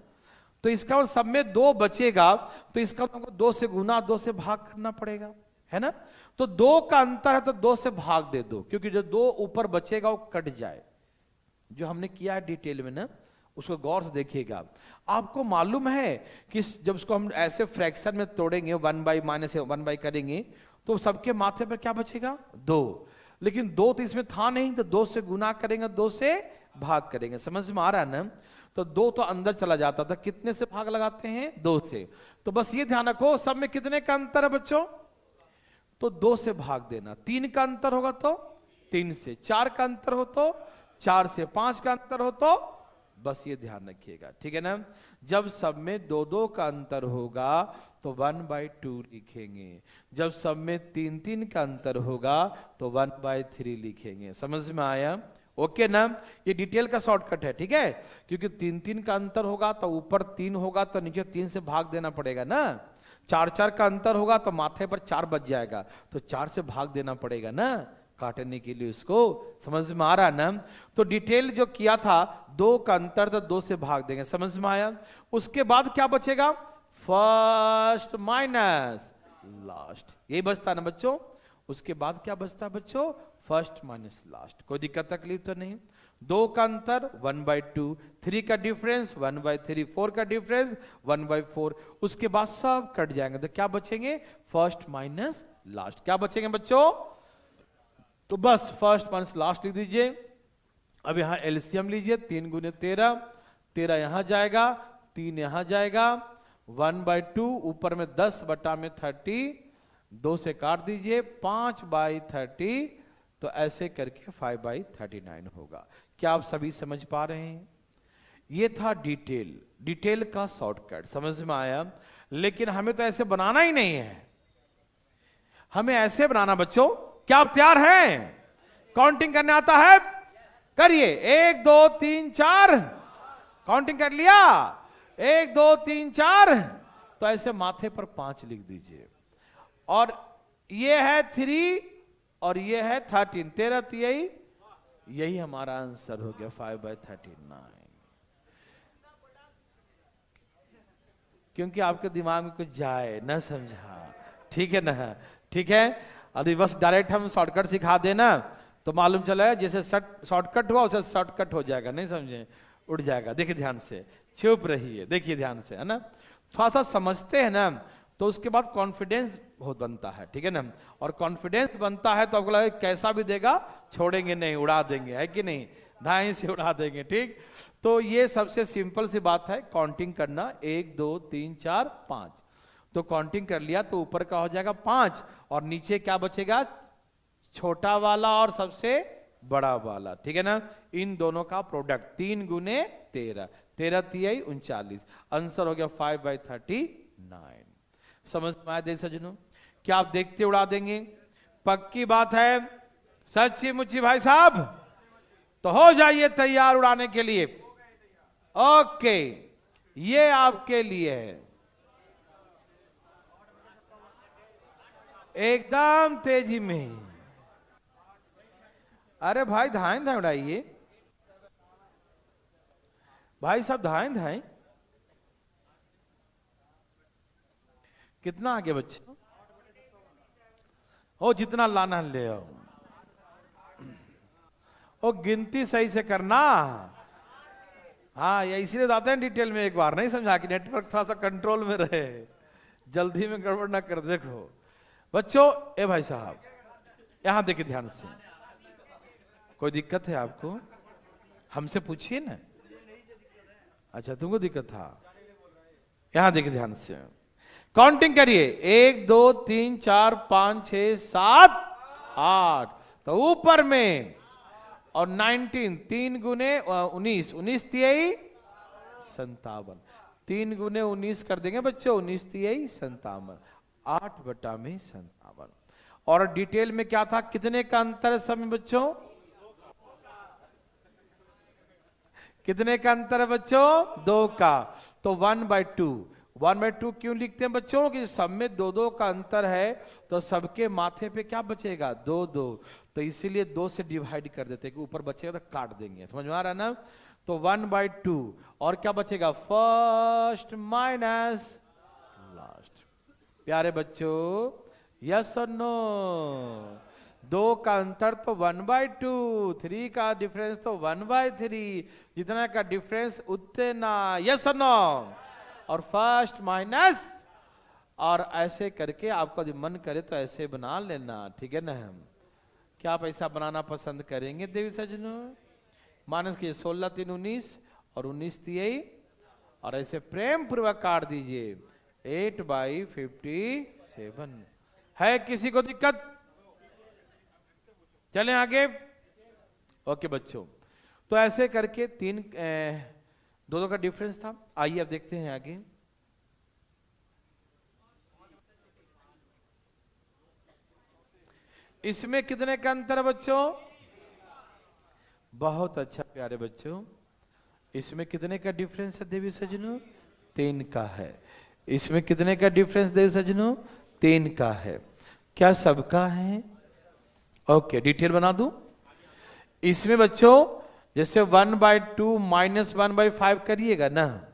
तो इसका सब में 2 बचेगा, तो इसका हमको 2 से गुना 2 से भाग करना पड़ेगा, है ना। तो 2 का अंतर है तो 2 से भाग दे दो, क्योंकि जो 2 ऊपर बचेगा वो कट जाए। जो हमने किया है डिटेल में ना, उसको गौर से देखिएगा। आपको मालूम है कि जब उसको हम ऐसे फ्रैक्शन में तोड़ेंगे 1/- करेंगे तो सबके माथे पर क्या बचेगा? 2। लेकिन 2 तो इसमें था नहीं, तो 2 से गुना करेंगे, 2 से भाग करेंगे। समझ में आ रहा है ना। तो 2 तो अंदर चला जाता था, कितने से भाग लगाते हैं? 2 से। तो बस ये ध्यान रखो, सब में कितने का अंतर है बच्चों? तो 2 से भाग देना। 3 का अंतर होगा तो 3 से, 4 का अंतर हो तो 4 से, 5 का अंतर हो तो, बस ये ध्यान रखिएगा, ठीक है ना। जब सब में 2-2 का अंतर होगा तो 1/2 लिखेंगे। जब सब में 3-3 का अंतर होगा तो 1/3 लिखेंगे। समझ में आया? ओके ना। ये डिटेल का शॉर्टकट है, ठीक है। क्योंकि 3-3 का अंतर होगा तो ऊपर 3 होगा तो नीचे 3 से भाग देना पड़ेगा ना। 4-4 का अंतर होगा तो माथे पर 4 बच जाएगा, तो 4 से भाग देना पड़ेगा ना काटने के लिए उसको। समझ में आ रहा ना। तो डिटेल जो किया था 2 का अंतर तो 2 से भाग देंगे। समझ में आया? उसके बाद क्या बचेगा? फर्स्ट माइनस लास्ट, यही बचता ना बच्चों। उसके बाद क्या बचता बच्चों? First minus last. कोई दिक्कत तकलीफ तो नहीं। 2 का अंतर 1/2, 3 का डिफरेंस 1/3, 4 का डिफरेंस 1/4। उसके बाद सब कट जाएंगे तो क्या बचेंगे? First minus last. क्या बचेंगे बच्चों? तो बस फर्स्ट माइनस लास्ट लिख दीजिए। अब यहां एलसीएम लीजिए, 3 गुने 13, 13 यहां जाएगा, 3 यहां जाएगा, 1/2 ऊपर में 10/30, 2 से काट दीजिए, 5/30, तो ऐसे करके 5/39 होगा। क्या आप सभी समझ पा रहे हैं? ये था डिटेल, डिटेल का शॉर्टकट। समझ में आया? लेकिन हमें तो ऐसे बनाना ही नहीं है, हमें ऐसे बनाना बच्चों। क्या आप तैयार हैं? काउंटिंग करने आता है? करिए। 1 2 3 4, काउंटिंग कर लिया? 1 2 3 4, तो ऐसे माथे पर 5 लिख दीजिए। और ये है 3 और ये है 13, 13 3, यही हमारा आंसर हो गया 5/39। क्योंकि आपके दिमाग में कुछ जाए ना, समझा? ठीक है ना, ठीक है। अभी बस डायरेक्ट हम शॉर्टकट सिखा देना तो मालूम चला है, जैसे शॉर्टकट हुआ उसे शॉर्टकट हो जाएगा, नहीं समझे? उड़ जाएगा। देखिए ध्यान से, चुप रहिए, देखिए ध्यान से, है ना। थोड़ा सा समझते हैं ना तो उसके बाद कॉन्फिडेंस बहुत बनता है, ठीक है ना। और कॉन्फिडेंस बनता है तो आपको लगेगा कैसा भी देगा छोड़ेंगे नहीं, उड़ा देंगे, है कि नहीं? धाई से उड़ा देंगे, ठीक। तो ये सबसे सिंपल सी बात है, काउंटिंग करना। 1 2 3 4 5, तो काउंटिंग कर लिया तो ऊपर का हो जाएगा 5 और नीचे क्या बचेगा? छोटा वाला और सबसे बड़ा वाला, ठीक है ना। इन दोनों का प्रोडक्ट 3 गुने 13, 13 3 39, आंसर हो गया 5/39। समझ में आया देश सज्जनों? क्या आप देखते उड़ा देंगे? पक्की बात है, सच्ची मुच्ची भाई साहब? तो हो जाइए तैयार उड़ाने के लिए। ओके, ये आपके लिए है, एकदम तेजी में। अरे भाई धाएं धाएं उड़ाइए भाई साहब, धाएं धाएं। कितना आगे बच्चे? ओ जितना लाना ले आओ। ओ गिनती सही से करना। हाँ, ये इसीलिए बताते हैं डिटेल में एक बार, नहीं समझा कि नेटवर्क थोड़ा सा कंट्रोल में रहे, जल्दी में गड़बड़ ना कर। देखो बच्चों, ए भाई साहब यहां देखिए ध्यान से। कोई दिक्कत है आपको? हमसे पूछिए ना। अच्छा तुमको दिक्कत था, यहां देखिए ध्यान से, काउंटिंग करिए, 1 2 3 4 5 6 7 8, तो ऊपर में, और 19, 3 गुने 19, 19 तिहाई 57, 3 गुने 19 कर देंगे बच्चों, 19 तिहाई 57, 8/57। और डिटेल में क्या था, कितने का अंतर है सब में बच्चों, कितने का अंतर है बच्चों, 2 का, तो 1/2। 1/2 क्यों लिखते हैं बच्चों, कि सब में 2 का अंतर है, तो सबके माथे पे क्या बचेगा, 2, तो इसीलिए 2 से डिवाइड कर देते हैं, कि ऊपर बचेगा तो काट देंगे, समझ में आ रहा है ना। तो 1/2, और क्या बचेगा, फर्स्ट माइनस लास्ट। प्यारे बच्चों, यस और नो, 2 का अंतर तो 1/2, 3 का डिफरेंस तो 1/3, जितना का डिफरेंस उतना, यस और नो, और फर्स्ट माइनस, और ऐसे करके आपको यदि मन करे तो ऐसे बना लेना, ठीक है ना। हम क्या पैसा बनाना पसंद करेंगे देवी सजनों, माइनस के 16 3 19, और 19 तिहाई, और ऐसे प्रेम पूर्वक काट दीजिए, 8/57। है किसी को दिक्कत, चलें आगे। ओके बच्चों, तो ऐसे करके 2 का डिफरेंस था। आइए अब देखते हैं आगे। इसमें कितने का अंतर है बच्चों, बहुत अच्छा प्यारे बच्चों, इसमें कितने का डिफरेंस है देवी सजनों, 3 का है। इसमें कितने का डिफरेंस देवी सजनों, 3 का है। क्या सबका है, ओके डिटेल बना दूं। इसमें बच्चों जैसे 1/2 माइनस 1/5 करिएगा ना,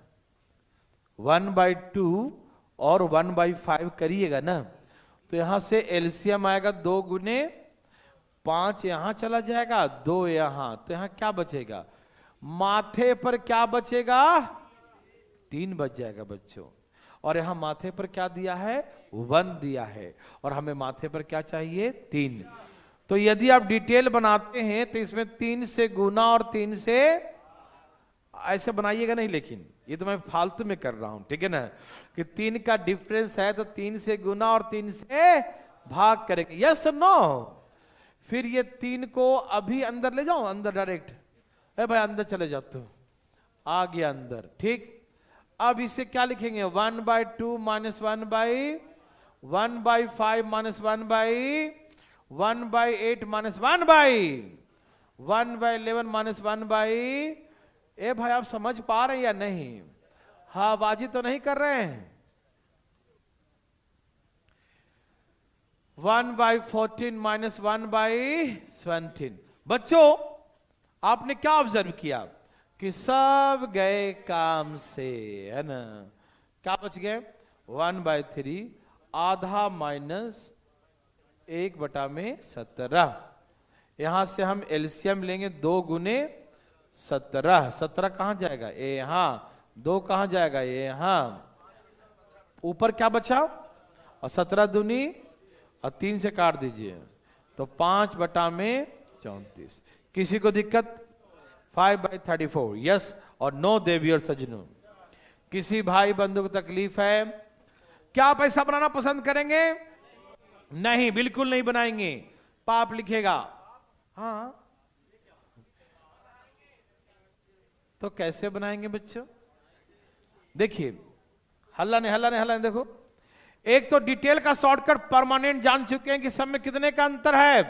1/2 और 1/5 करिएगा ना, तो यहां से एलसीएम आएगा 2 गुने 5, यहां चला जाएगा 2 यहां, तो यहां क्या बचेगा, माथे पर क्या बचेगा, 3 बच जाएगा बच्चों। और यहां माथे पर क्या दिया है, 1 दिया है, और हमें माथे पर क्या चाहिए, 3। तो यदि आप डिटेल बनाते हैं तो इसमें 3 से गुना और 3 से, ऐसे बनाइएगा नहीं, लेकिन ये तो मैं फालतू में कर रहा हूं, ठीक है ना, कि 3 का डिफरेंस है तो 3 से गुना और 3 से भाग करेंगे, यस नो। फिर ये 3 को अभी अंदर ले जाओ, अंदर डायरेक्ट, ए भाई अंदर चले जाते हो, आ गया अंदर, ठीक। अब इसे क्या लिखेंगे, 1/2 माइनस 1/5 माइनस 1/8 माइनस 1/11 माइनस 1/, ए भाई आप समझ पा रहे हैं या नहीं, हाँ बाजी तो नहीं कर रहे हैं। 1/14 माइनस 1/17। बच्चों आपने क्या ऑब्जर्व किया, कि सब गए काम से, है ना, क्या बच गए, 1/3, आधा माइनस 1/17। यहां से हम एलसीएम लेंगे, 2 गुने 17, 17 कहां जाएगा, ए यहां, 2 कहां जाएगा, ये यहां, ऊपर क्या बचा, और 17 दूनी और 3 से काट दीजिए, तो 5/34। किसी को दिक्कत, 5/34, यस और नो देवी और सजनों। किसी भाई बंधु को तकलीफ है, क्या पैसा बनाना पसंद करेंगे, नहीं बिल्कुल नहीं बनाएंगे, पाप लिखेगा, हाँ तो कैसे बनाएंगे बच्चों, देखिए हल्ला नहीं, देखो, एक तो डिटेल का शॉर्टकट परमानेंट जान चुके हैं कि सब में कितने का अंतर है,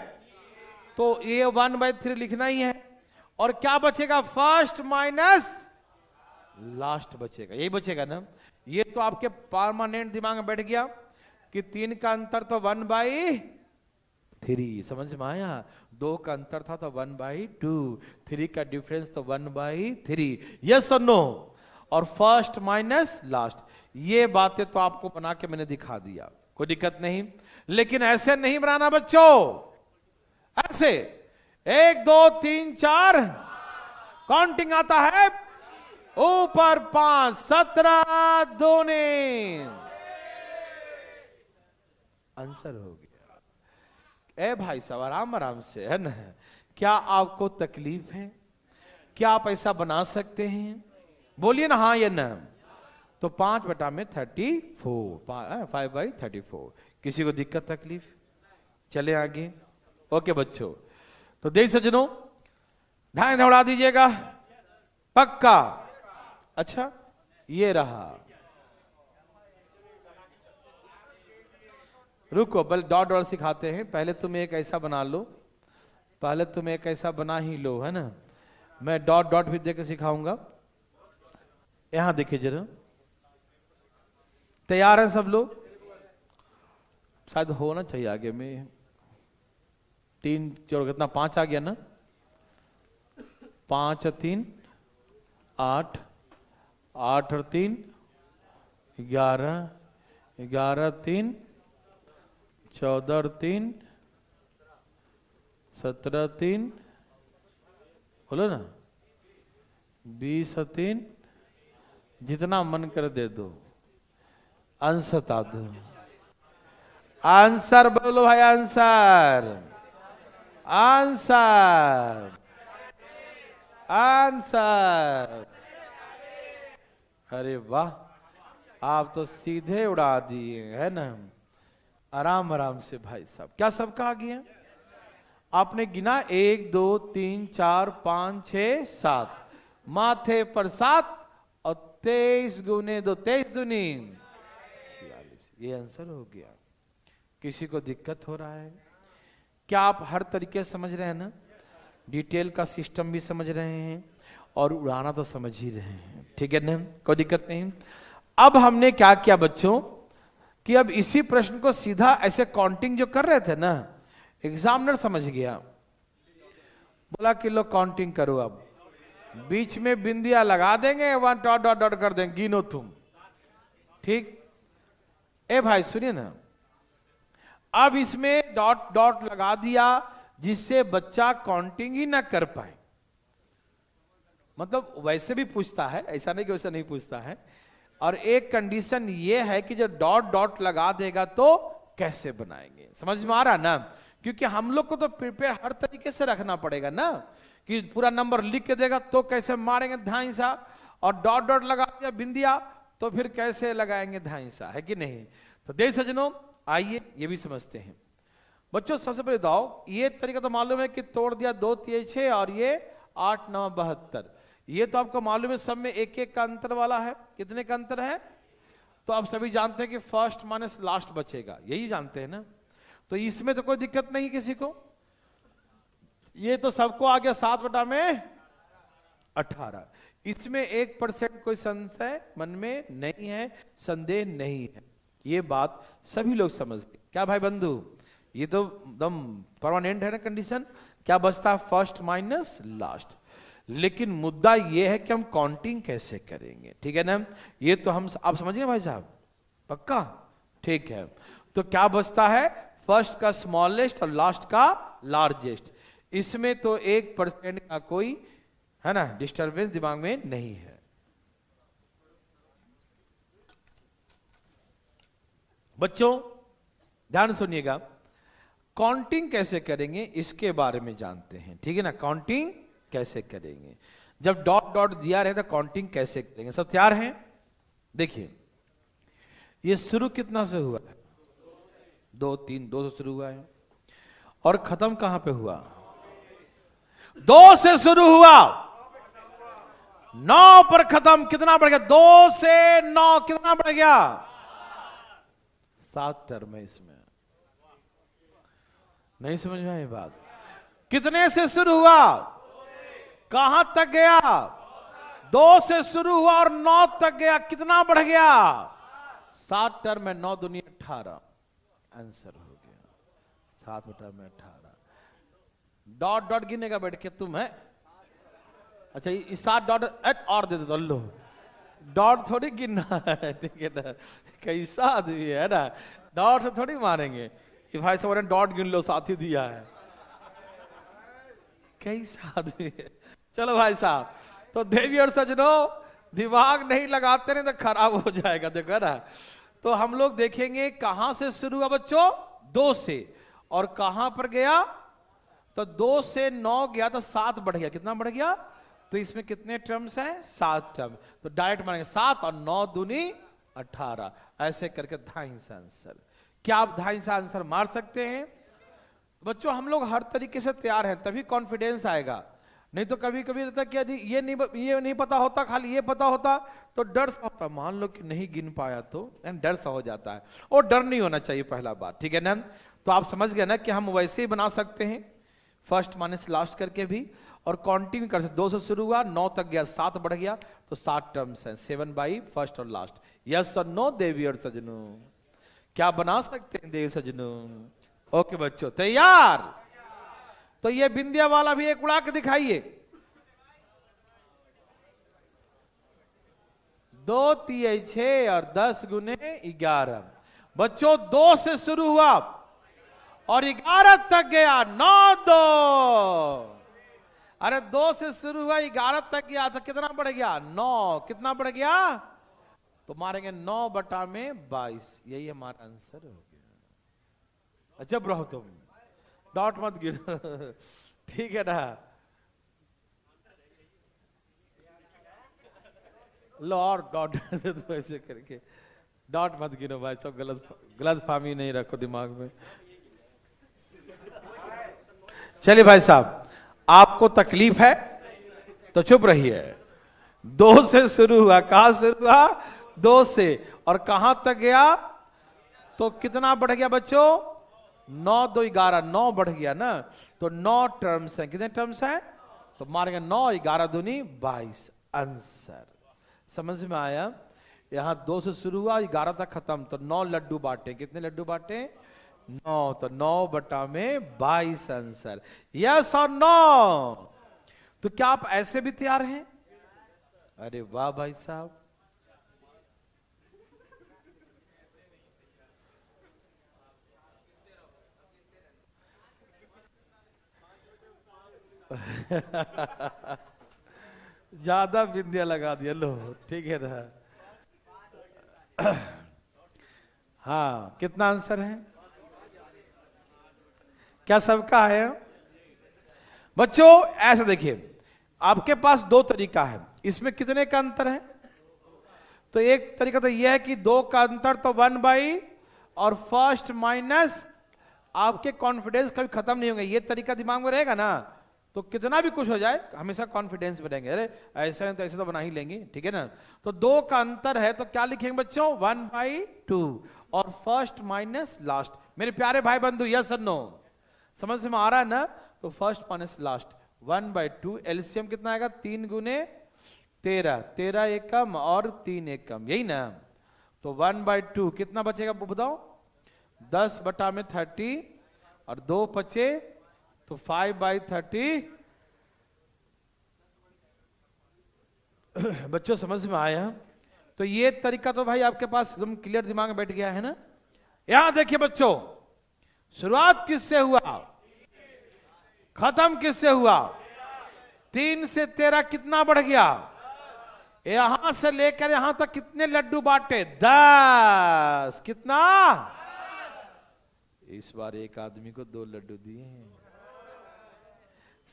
तो ये 1/3 लिखना ही है, और क्या बचेगा, फर्स्ट माइनस लास्ट बचेगा, यही बचेगा ना। ये तो आपके परमानेंट दिमाग में बैठ गया कि 3 का अंतर तो 1/3, समझ में आया, 2 का अंतर था तो 1/2, 3 का डिफरेंस तो 1/3, यस और नो, और फर्स्ट माइनस लास्ट, ये बातें तो आपको बना के मैंने दिखा दिया, कोई दिक्कत नहीं। लेकिन ऐसे नहीं बनाना बच्चों, ऐसे 1 2 3 4 काउंटिंग आता है, ऊपर 5 17 दूने, आंसर हो गया। ए भाई साहब आराम आराम से, है ना, क्या आपको तकलीफ है, क्या आप ऐसा बना सकते हैं, बोलिए ना हाँ या ना, तो 5/34, 5/34। किसी को दिक्कत तकलीफ? चले आगे। ओके बच्चों, तो देख सज्जनों, ध्यान दौड़ा दीजिएगा, पक्का? अच्छा, ये रहा। रुको, पहले डॉट डॉट सिखाते हैं। पहले तुम एक ऐसा बना लो, पहले तुम एक ऐसा बना ही लो, है ना। मैं डॉट डॉट भी देकर सिखाऊंगा। यहां देखिए जरा, तैयार हैं सब लोग? शायद होना चाहिए आगे में। 3 जोड़ कितना, 5 आ गया ना? 5 और 3 8, 8 और 3 11, 11 3 14 और 3 17 3, बोलो ना, 20 और 3, जितना मन कर दे दो। आंसर बता दो, आंसर बोलो भाई, आंसर, आंसर, आंसर। अरे वाह, आप तो सीधे उड़ा दिए, है ना। आराम आराम से भाई साहब। क्या सबका आ गया? आपने गिना 1 2 3 4 5 6 7, माथे पर 7 और 23 गुने 2, 23 दूनी 46। ये आंसर हो गया। किसी को दिक्कत हो रहा है? क्या आप हर तरीके से समझ रहे हैं ना? डिटेल का सिस्टम भी समझ रहे हैं और उड़ाना तो समझ ही रहे हैं, ठीक है ना, कोई दिक्कत नहीं। अब हमने क्या किया बच्चों कि अब इसी प्रश्न को सीधा ऐसे काउंटिंग जो कर रहे थे ना, एग्जामिनर समझ गया, बोला कि लो काउंटिंग करो। अब बीच में बिंदिया लगा देंगे, 1 डॉट डॉट डॉट कर देंगे, गिनो तुम, ठीक? ए भाई सुनिए ना, अब इसमें डॉट डॉट लगा दिया जिससे बच्चा काउंटिंग ही ना कर पाए। मतलब वैसे भी पूछता है, ऐसा नहीं कि वैसा नहीं पूछता है। और एक कंडीशन ये है कि जब डॉट डॉट लगा देगा तो कैसे बनाएंगे, समझ में आ रहा ना? क्योंकि हम लोग को तो प्रिपेयर हर तरीके से रखना पड़ेगा ना, कि पूरा नंबर लिख के देगा तो कैसे मारेंगे धाइसा, और डॉट डॉट लगा दिया बिंदिया तो फिर कैसे लगाएंगे धाइसा, है कि नहीं? तो देख सज्जनों, आइए ये भी समझते हैं। बच्चों सबसे पहले दाओ, ये तरीका तो मालूम है कि तोड़ दिया 2 3 6 और ये 8 9 72। ये तो आपको मालूम है, सब में एक एक का अंतर वाला है। कितने का अंतर है? तो आप सभी जानते हैं कि फर्स्ट माइनस लास्ट बचेगा, यही जानते हैं ना। तो इसमें तो कोई दिक्कत नहीं किसी को। ये तो सबको आ गया 7/18। इसमें 1% कोई संशय मन में नहीं है, संदेह नहीं है। ये बात सभी लोग समझ गए। क्या भाई बंधु, ये तो एकदम परमानेंट है ना कंडीशन। क्या बचता है? First minus last. लेकिन मुद्दा ये है कि हम काउंटिंग कैसे करेंगे, ठीक है ना? ये तो हम आप समझिए भाई साहब, पक्का? ठीक है। तो क्या बचता है? फर्स्ट का स्मॉलेस्ट और लास्ट का लार्जेस्ट। इसमें तो 1% का कोई, है ना, डिस्टर्बेंस दिमाग में नहीं है। बच्चों ध्यान सुनिएगा, काउंटिंग कैसे करेंगे इसके बारे में जानते हैं, ठीक है ना? काउंटिंग कैसे करेंगे, जब डॉट डॉट दिया रहे तो काउंटिंग कैसे करेंगे। सब तैयार हैं? देखिए, ये शुरू कितना से हुआ है? 2 3, 2 से शुरू हुआ है। और खत्म कहां पे हुआ? 2 से शुरू हुआ, 9 पर खत्म। कितना बढ़ गया? 2 से 9 कितना बढ़ गया? 7 टर्म है इसमें। नहीं समझ में आई बात? कितने से शुरू हुआ, कहां तक गया? 2 से शुरू हुआ और 9 तक गया। कितना बढ़ गया? 7 टर्म में 9 दूनी 18। आंसर हो गया 7/18। डॉट डॉट गिनेगा बैठ के तुम, है? अच्छा, इस 7 डॉट और दे दो, लो डॉट थोड़ी गिनना है, ठीक है ना? कैसा आदमी है ना, डॉट से थोड़ी मारेंगे कि भाई साहब ने डॉट गिन लो, साथ ही दिया है। कैसा आदमी है। चलो भाई साहब, तो देवी और सजनों, दिमाग नहीं लगाते नहीं तो खराब हो जाएगा, देखो ना। तो हम लोग देखेंगे कहां से शुरू हुआ बच्चों? 2 से। और कहां पर गया? तो 2 से 9 गया तो 7 बढ़ गया। कितना बढ़ गया? तो इसमें कितने टर्म्स हैं? 7 टर्म। तो डायरेक्ट मानेंगे 7 और 9 दूनी 18, ऐसे करके 2.5 आंसर। क्या आप 2.5 आंसर मार सकते हैं? बच्चों हम लोग हर तरीके से तैयार हैं, तभी कॉन्फिडेंस आएगा। नहीं तो कभी कभी रहता कि यदि ये नहीं पता होता, खाली ये पता होता तो डर सा होता, मान लो कि नहीं गिन पाया तो डर सा हो जाता है। और डर नहीं होना चाहिए, पहला बात, ठीक है ना। तो आप समझ गए ना कि हम वैसे ही बना सकते हैं, फर्स्ट माइनस लास्ट करके भी, और कंटिन्यू कर सकते। 2 से शुरू हुआ, 9 तक गया, 7 बढ़ गया, तो 7 टर्म्स हैं, 7 बाई फर्स्ट और लास्ट। यस और नो देवी और सजनू, क्या बना सकते हैं देवी सजनू? ओके बच्चों, तैयार? तो ये बिंदिया वाला भी एक उड़ा के दिखाइए। 2 तिये 6 और 10 गुने 11। बच्चों 2 से शुरू हुआ और 11 तक गया, 9 2। अरे 2 से शुरू हुआ, 11 तक गया तो कितना बढ़ गया? 9। कितना बढ़ गया? तो मारेंगे 9 बटा में 22। यही हमारा आंसर हो गया। जब रहो तुम, डॉट मत गिनो। ठीक है ना? लो और डॉट दे दो ऐसे करके, डॉट मत गिनो भाई, सब गलत फाहमी नहीं रखो दिमाग में। चलिए भाई साहब, आपको तकलीफ है तो चुप रहिए। 2 से शुरू हुआ, कहां से शुरू हुआ? 2 से, और कहां तक गया? तो कितना बढ़ गया बच्चों? 9 2 11, 9 बढ़ गया ना। तो 9 टर्म्स हैं। कितने टर्म्स हैं? तो मारेंगे 9 11 दूनी 22, आंसर। समझ में आया? यहां 2 से शुरू हुआ, 11 तक खत्म, तो 9 लड्डू बांटे। कितने लड्डू बांटे? 9। तो 9 बटा में 22 आंसर। यस और नो? तो क्या आप ऐसे भी तैयार हैं? अरे वाह भाई साहब। ज्यादा बिंदिया लगा दिया, लो ठीक है ना। हाँ, कितना आंसर है? क्या सबका है? बच्चों ऐसे देखिए, आपके पास 2 तरीका है। इसमें कितने का अंतर है? तो एक तरीका तो यह है कि 2 का अंतर तो 1 बाई, और फर्स्ट माइनस, आपके कॉन्फिडेंस कभी खत्म नहीं होंगे। ये तरीका दिमाग में रहेगा ना, तो कितना भी कुछ हो जाए हमेशा कॉन्फिडेंस में रहेंगे। अरे ऐसा नहीं तो ऐसे तो बना ही लेंगे, ठीक है ना। तो 2 का अंतर है, तो क्या लिखेंगे बच्चों? 1/2, और फर्स्ट माइनस लास्ट। मेरे प्यारे भाई बंधु, यस और नो? समझ में आ रहा है ना? तो फर्स्ट माइनस लास्ट, 1/2। एलसीएम कितना आएगा? 3 गुने 13, 13 एक कम और 3 एक कम, यही ना। तो 1/2 कितना बचेगा बताओ? 10 बटा में 30, और 2 बचे तो 5/30। बच्चों समझ में आया? तो ये तरीका तो भाई आपके पास एकदम क्लियर दिमाग में बैठ गया है ना। यहां देखिए बच्चों, शुरुआत किससे हुआ, खत्म किससे हुआ? 3 से 13 कितना बढ़ गया? यहां से लेकर यहां तक कितने लड्डू बांटे? 10। कितना? इस बार एक आदमी को 2 लड्डू दिए हैं।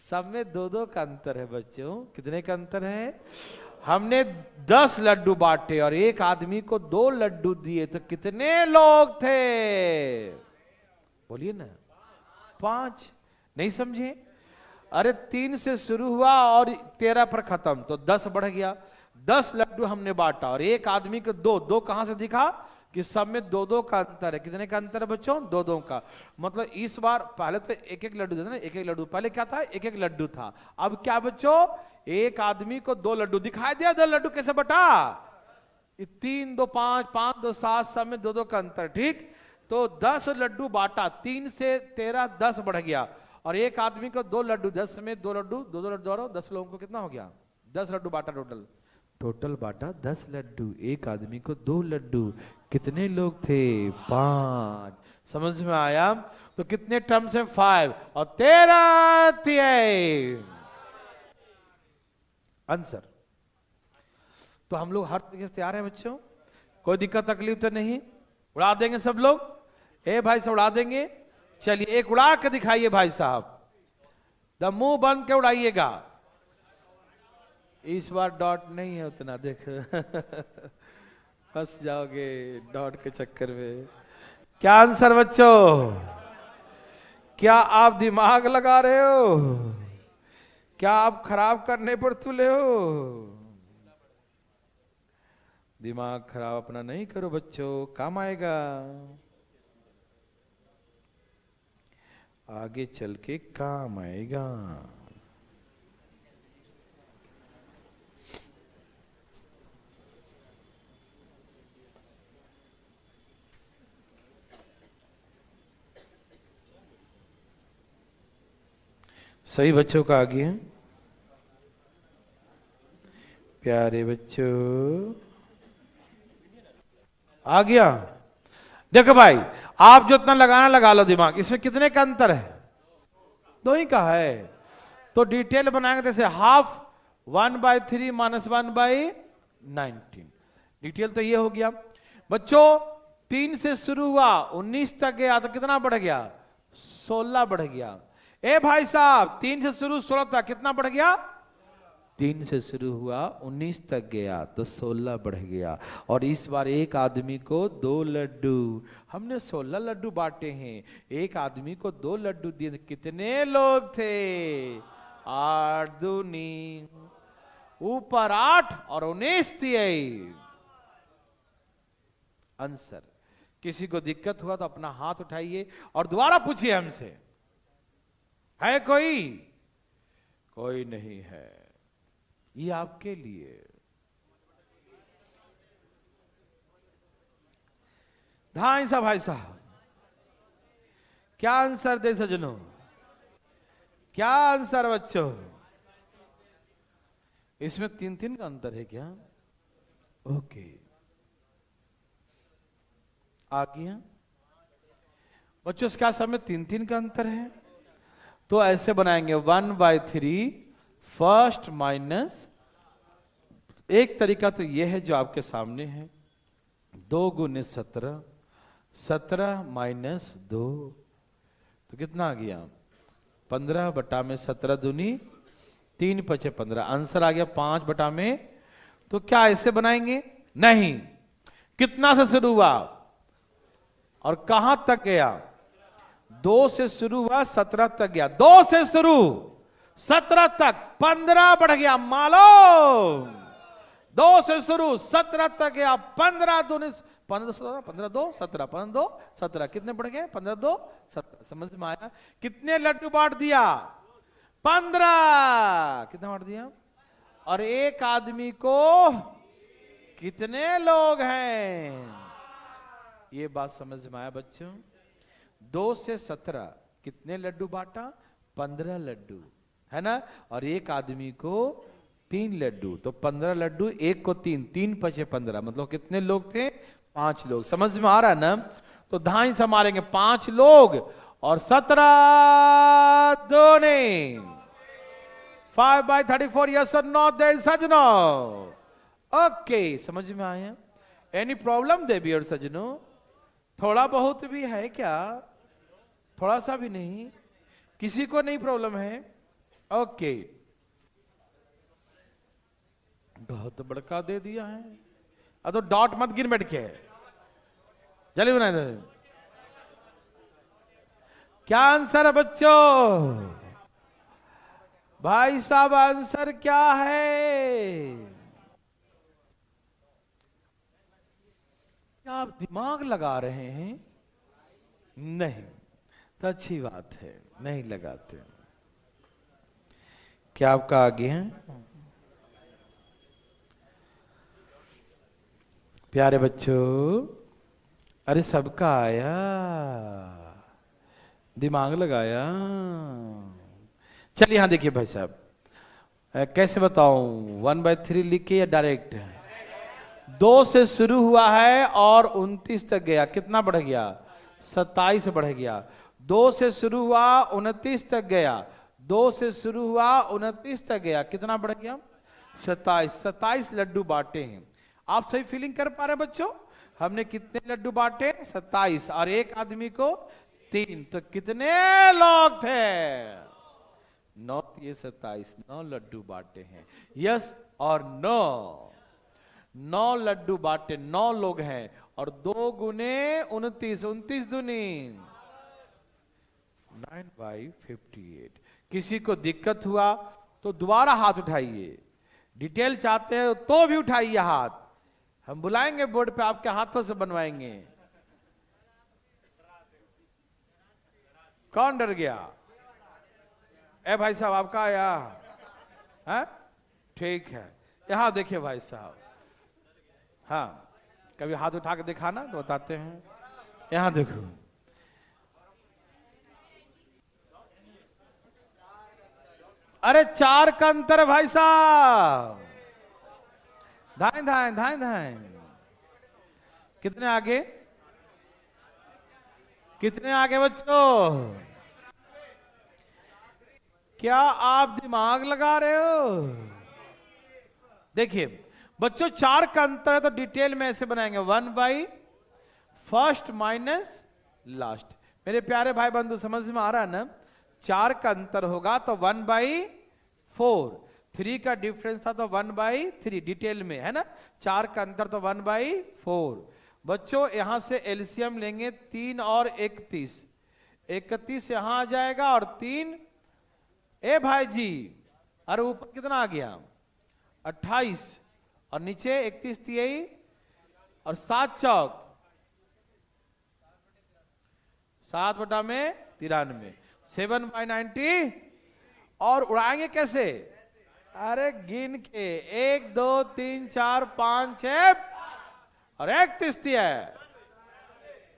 सब में 2-2 का अंतर है बच्चों। कितने का अंतर है? हमने 10 लड्डू बांटे और एक आदमी को 2 लड्डू दिए, तो कितने लोग थे? बोलिए ना। 5। नहीं समझे? अरे 3 से शुरू हुआ और 13 पर खत्म, तो 10 बढ़ गया। 10 लड्डू हमने बांटा और एक आदमी को 2। 2 कहां से दिखा कि सब में 2-2 का अंतर है। कितने का अंतर है बच्चों? 2-2 का। मतलब इस बार पहले तो 1-1 लड्डू देते ना, 1-1 लड्डू। पहले क्या था? 1-1 लड्डू था। अब क्या बच्चों? एक आदमी को 2 लड्डू दिखाई दिया। 2 लड्डू कैसे बटा? 3 2 5, 5 2 7, सब में 2-2 का अंतर, ठीक। तो 10 लड्डू बांटा, 3 से 13 10 बढ़ गया, और एक आदमी को 2 लड्डू, 10 में 2 लड्डू, 2-2 लड्डू और 10 लोगों को कितना हो गया? 10 लड्डू बांटा टोटल बांटा 10 लड्डू, एक आदमी को 2 लड्डू। कितने लोग थे? 5। समझ में आया? तो कितने टर्म्स है? 5 और 13 तिहाई आंसर। तो हम लोग हर तरीके से तैयार हैं बच्चों, कोई दिक्कत तकलीफ तो नहीं? उड़ा देंगे सब लोग? भाई सब उड़ा देंगे? चलिए एक उड़ा के दिखाइए भाई साहब, द मुंह बंद के उड़ाइएगा। इस बार डॉट नहीं है उतना, देख फंस जाओगे डॉट के चक्कर में। क्या आंसर बच्चों? क्या आप दिमाग लगा रहे हो? क्या आप खराब करने पर तुले हो? दिमाग खराब अपना नहीं करो बच्चों, काम आएगा, आगे चल के काम आएगा। सही बच्चों का आगे है। प्यारे बच्चों आ गया। देखो भाई, आप जो इतना लगाना लगा लो दिमाग, इसमें कितने का अंतर है? दो ही का है। तो डिटेल बनाएंगे जैसे हाफ 1/3 - 1/19। डिटेल तो ये हो गया बच्चों। 3 से शुरू हुआ 19 तक गया तो कितना बढ़ गया? 16 बढ़ गया। ए भाई साहब, 3 से शुरू 16 तक कितना बढ़ गया? 3 से शुरू हुआ 19 तक गया तो 16 बढ़ गया। और इस बार एक आदमी को 2 लड्डू, हमने 16 लड्डू बांटे हैं, एक आदमी को 2 लड्डू दिए। कितने लोग थे? 8 दूनी ऊपर 8 और 19 दिए आंसर। किसी को दिक्कत हुआ तो अपना हाथ उठाइए और दोबारा पूछिए हमसे। है कोई? कोई नहीं है। ये आपके लिए। धाई सा भाई साहब, क्या आंसर दे सजनों? क्या आंसर बच्चों? इसमें 3-3 का अंतर है क्या? ओके, आ गया बच्चों। क्या समय 3-3 का अंतर है? तो ऐसे बनाएंगे 1/3 फर्स्ट माइनस, एक तरीका तो यह है जो आपके सामने है, 2 × 17, 17 - 2 तो कितना आ गया? 15/17 दूनी 3 × 5 = 15। आंसर आ गया 5/। तो क्या ऐसे बनाएंगे? नहीं। कितना से शुरू हुआ और कहां तक गया? 2 से शुरू हुआ 17 तक गया। 2 से शुरू 17 तक 15 बढ़ गया। मालो 2 से शुरू 17 तक गया, 15 दूनी 15 15 2 17 15 2 17 कितने बढ़ गए? 15 2 17। समझ में आया? कितने लड्डू बांट दिया? 15। कितना बांट दिया? और एक आदमी को कितने लोग हैं? ये बात समझ में आया बच्चों? 2 से 17 कितने लड्डू बांटा? 15 लड्डू, है ना? और एक आदमी को 3 लड्डू, तो 15 लड्डू, एक को 3, 3 × 5 = 15। मतलब कितने लोग थे? 5 लोग। समझ में आ रहा है ना? तो धाई से मारेंगे 5 लोग और 17 दूनी 5/34। यस और नो देयर सजनो? ओके, समझ में आया? एनी प्रॉब्लम देवियर सजनो? थोड़ा बहुत भी है क्या? थोड़ा सा भी नहीं? किसी को नहीं प्रॉब्लम है? ओके, बहुत बड़का दे दिया है। अब तो डॉट मत गिन बैठ के, जल्दी बना दे। क्या आंसर है बच्चों? भाई साहब आंसर क्या है? क्या आप दिमाग लगा रहे हैं? नहीं, तो अच्छी बात है, नहीं लगाते। क्या आपका आगे है? प्यारे बच्चों, अरे सबका आया, दिमाग लगाया। चलिए यहां देखिए भाई साहब, कैसे बताऊं? 1/3 लिख के या डायरेक्ट? 2 से शुरू हुआ है और 29 तक गया। कितना बढ़ गया? 27 बढ़ गया। 2 से शुरू हुआ 29 तक गया। 2 से शुरू हुआ 29 तक गया। कितना बढ़ गया? 27। 27 लड्डू बांटे हैं। आप सही फीलिंग कर पा रहे बच्चों? हमने कितने लड्डू बांटे? 27। और एक आदमी को 3, तो कितने लोग थे? 9 ये 27, 9 लड्डू बांटे हैं। यस और नो, 9 लड्डू बांटे, 9 लोग हैं और 2 गुने 29, 29 दूनी 9/58। किसी को दिक्कत हुआ तो दोबारा हाथ उठाइए, डिटेल चाहते हैं तो भी उठाइए हाथ, हम बुलाएंगे बोर्ड पे, आपके हाथों से बनवाएंगे। कौन डर गया? ए भाई साहब आपका आया है? ठीक है, यहां देखिए भाई साहब, हाँ कभी हाथ उठा के दिखाना तो बताते हैं। यहां देखो, अरे 4 का अंतर है भाई साहब, धाएं धाएं धाएं धाएं। कितने आगे, कितने आगे बच्चों? क्या आप दिमाग लगा रहे हो? देखिए बच्चों 4 का अंतर है तो डिटेल में ऐसे बनाएंगे, 1/फर्स्ट माइनस लास्ट। मेरे प्यारे भाई बंधु समझ में आ रहा है ना? 4 का अंतर होगा तो 1/4, 3 का डिफरेंस था तो 1/3, डिटेल में है ना। 4 का अंतर तो 1/4। बच्चों यहां से एलसीएम लेंगे, 3 और 31, 31 यहां आ जाएगा और 3, ए भाई जी, अरे ऊपर कितना आ गया 28 और नीचे 31 3 और 7 चौक 7/93, 7/90। और उड़ाएंगे कैसे? अरे गिन के 1 2 3 4 5 6 और 31 है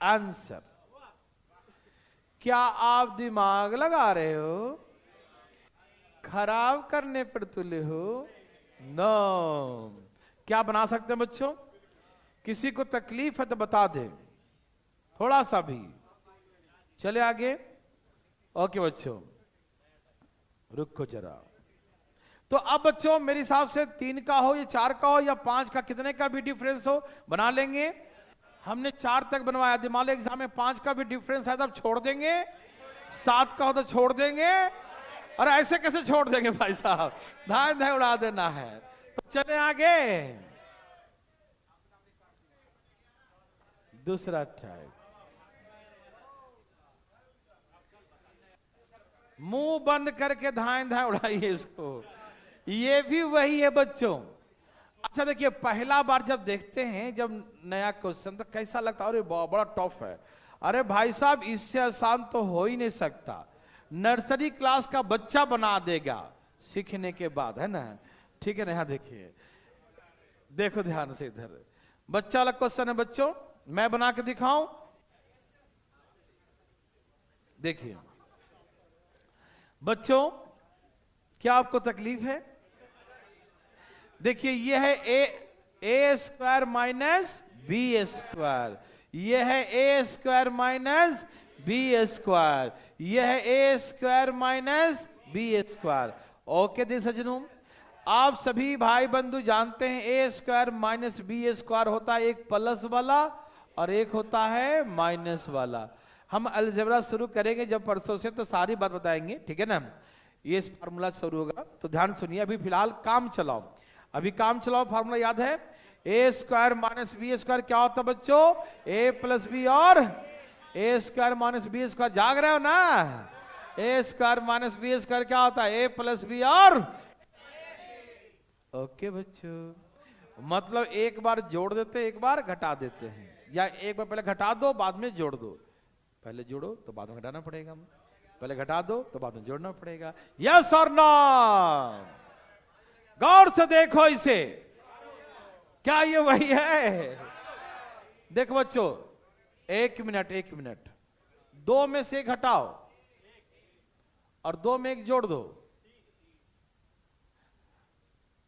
आंसर। क्या आप दिमाग लगा रहे हो? खराब करने पर तुले हो? नो। क्या बना सकते हैं बच्चों? किसी को तकलीफ है तो बता दे, थोड़ा सा भी। चले आगे। ओके बच्चों रुको जरा। तो अब बच्चों मेरे हिसाब से 3 का हो या 4 का हो या 5 का, कितने का भी डिफरेंस हो बना लेंगे। हमने 4 तक बनवाया, दिमाग एग्जाम में 5 का भी डिफरेंस है तब छोड़ देंगे, 7 का हो तो छोड़ देंगे। और ऐसे कैसे छोड़ देंगे भाई साहब, धाए धाए उड़ा देना है। तो चले आगे। दूसरा टाइप, मुंह बंद करके धाए धाए उड़ाइए इसको, ये भी वही है बच्चों। अच्छा देखिए, पहला बार जब देखते हैं जब नया क्वेश्चन तो कैसा लगता है, अरे बड़ा टफ है। अरे भाई साहब इससे आसान तो हो ही नहीं सकता, नर्सरी क्लास का बच्चा बना देगा सीखने के बाद, है ना। ठीक है ना, यहां देखिए, देखो ध्यान से इधर, बच्चा वाला क्वेश्चन है बच्चों, मैं बना के दिखाऊं। देखिए बच्चों, क्या आपको तकलीफ है? देखिए ये है A square minus B square, ये है A square minus B square, यह है A square minus B square. Okay दे सजनों, आप सभी भाई बंधु जानते हैं A square minus B square होता है एक प्लस वाला और एक होता है माइनस वाला। हम अलजेब्रा शुरू करेंगे जब परसों से तो सारी बात बताएंगे, ठीक है ना। ये फार्मूला शुरू होगा तो ध्यान सुनिए, अभी फिलहाल काम चलाओ, अभी काम चलाओ। फार्मूला याद है, A square minus B square क्या होता है बच्चों? ए प्लस बी और ए स्क्वायर माइनस बी स्क्वायर, जाग रहे हो ना? ए स्क्वायर माइनस बी स्क्वायर क्या होता है? ए प्लस बी और। ओके बच्चों, मतलब एक बार जोड़ देते एक बार घटा देते हैं, या एक बार पहले घटा दो बाद में जोड़ दो, पहले जोड़ो तो बाद में घटाना पड़ेगा, पहले घटा दो तो बाद में जोड़ना पड़ेगा। यस और नो? गौर से देखो इसे, क्या ये वही है? देखो बच्चों, एक मिनट, 2 में से एक हटाओ और 2 में एक जोड़ दो,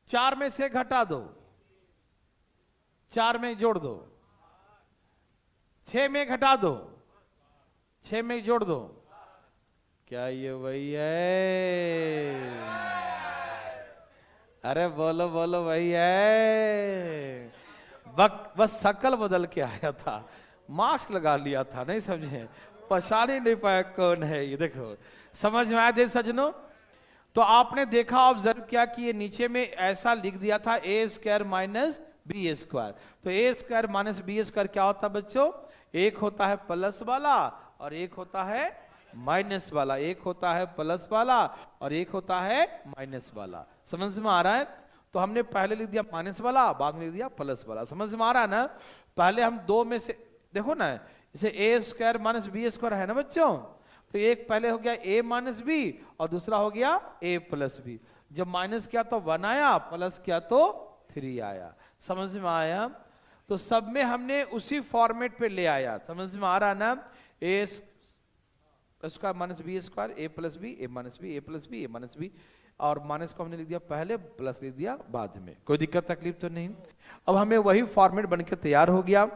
4 में से एक हटा दो, 4 में एक जोड़ दो, 6 में एक हटा दो, 6 में एक जोड़ दो। क्या ये वही है? अरे बोलो बोलो वही है। बस शकल बदल के आया था, मास्क लगा लिया था, नहीं समझे, पहचान ही नहीं पाया कौन है ये। देखो समझ में आया दे सजनों? तो आपने देखा, ऑब्जर्व किया कि ये नीचे में ऐसा लिख दिया था ए स्क्वायर माइनस बी स्क्वायर। तो ए स्क्वायर माइनस बी स्क्वायर क्या होता है बच्चों? एक होता है प्लस वाला और एक होता है माइनस वाला। एक होता है प्लस वाला और एक होता है माइनस वाला। समझ में आ रहा है? तो हमने पहले लिख दिया माइनस वाला, बाद में लिख दिया प्लस वाला। समझ में आ रहा है ना? पहले हम दो में से देखो ना, इसे ए स्क्वायर माइनस बी स्क्वायर है ना बच्चों, तो एक पहले हो गया a माइनस बी और दूसरा हो गया a प्लस बी। जब माइनस किया तो 1 आया, प्लस किया तो 3 आया। समझ में आया? तो सब में हमने उसी फॉर्मेट पे ले आया। समझ में आ रहा ना? ए स्क्वायर माइनस बी स्क्वायर, ए प्लस बी, ए माइनस बी, ए प्लस बी, ए माइनस बी, और माइनस को हमने लिख दिया पहले, प्लस लिख दिया बाद में। कोई दिक्कत तकलीफ तो नहीं? अब हमें वही फॉर्मेट बनकर तैयार हो गया।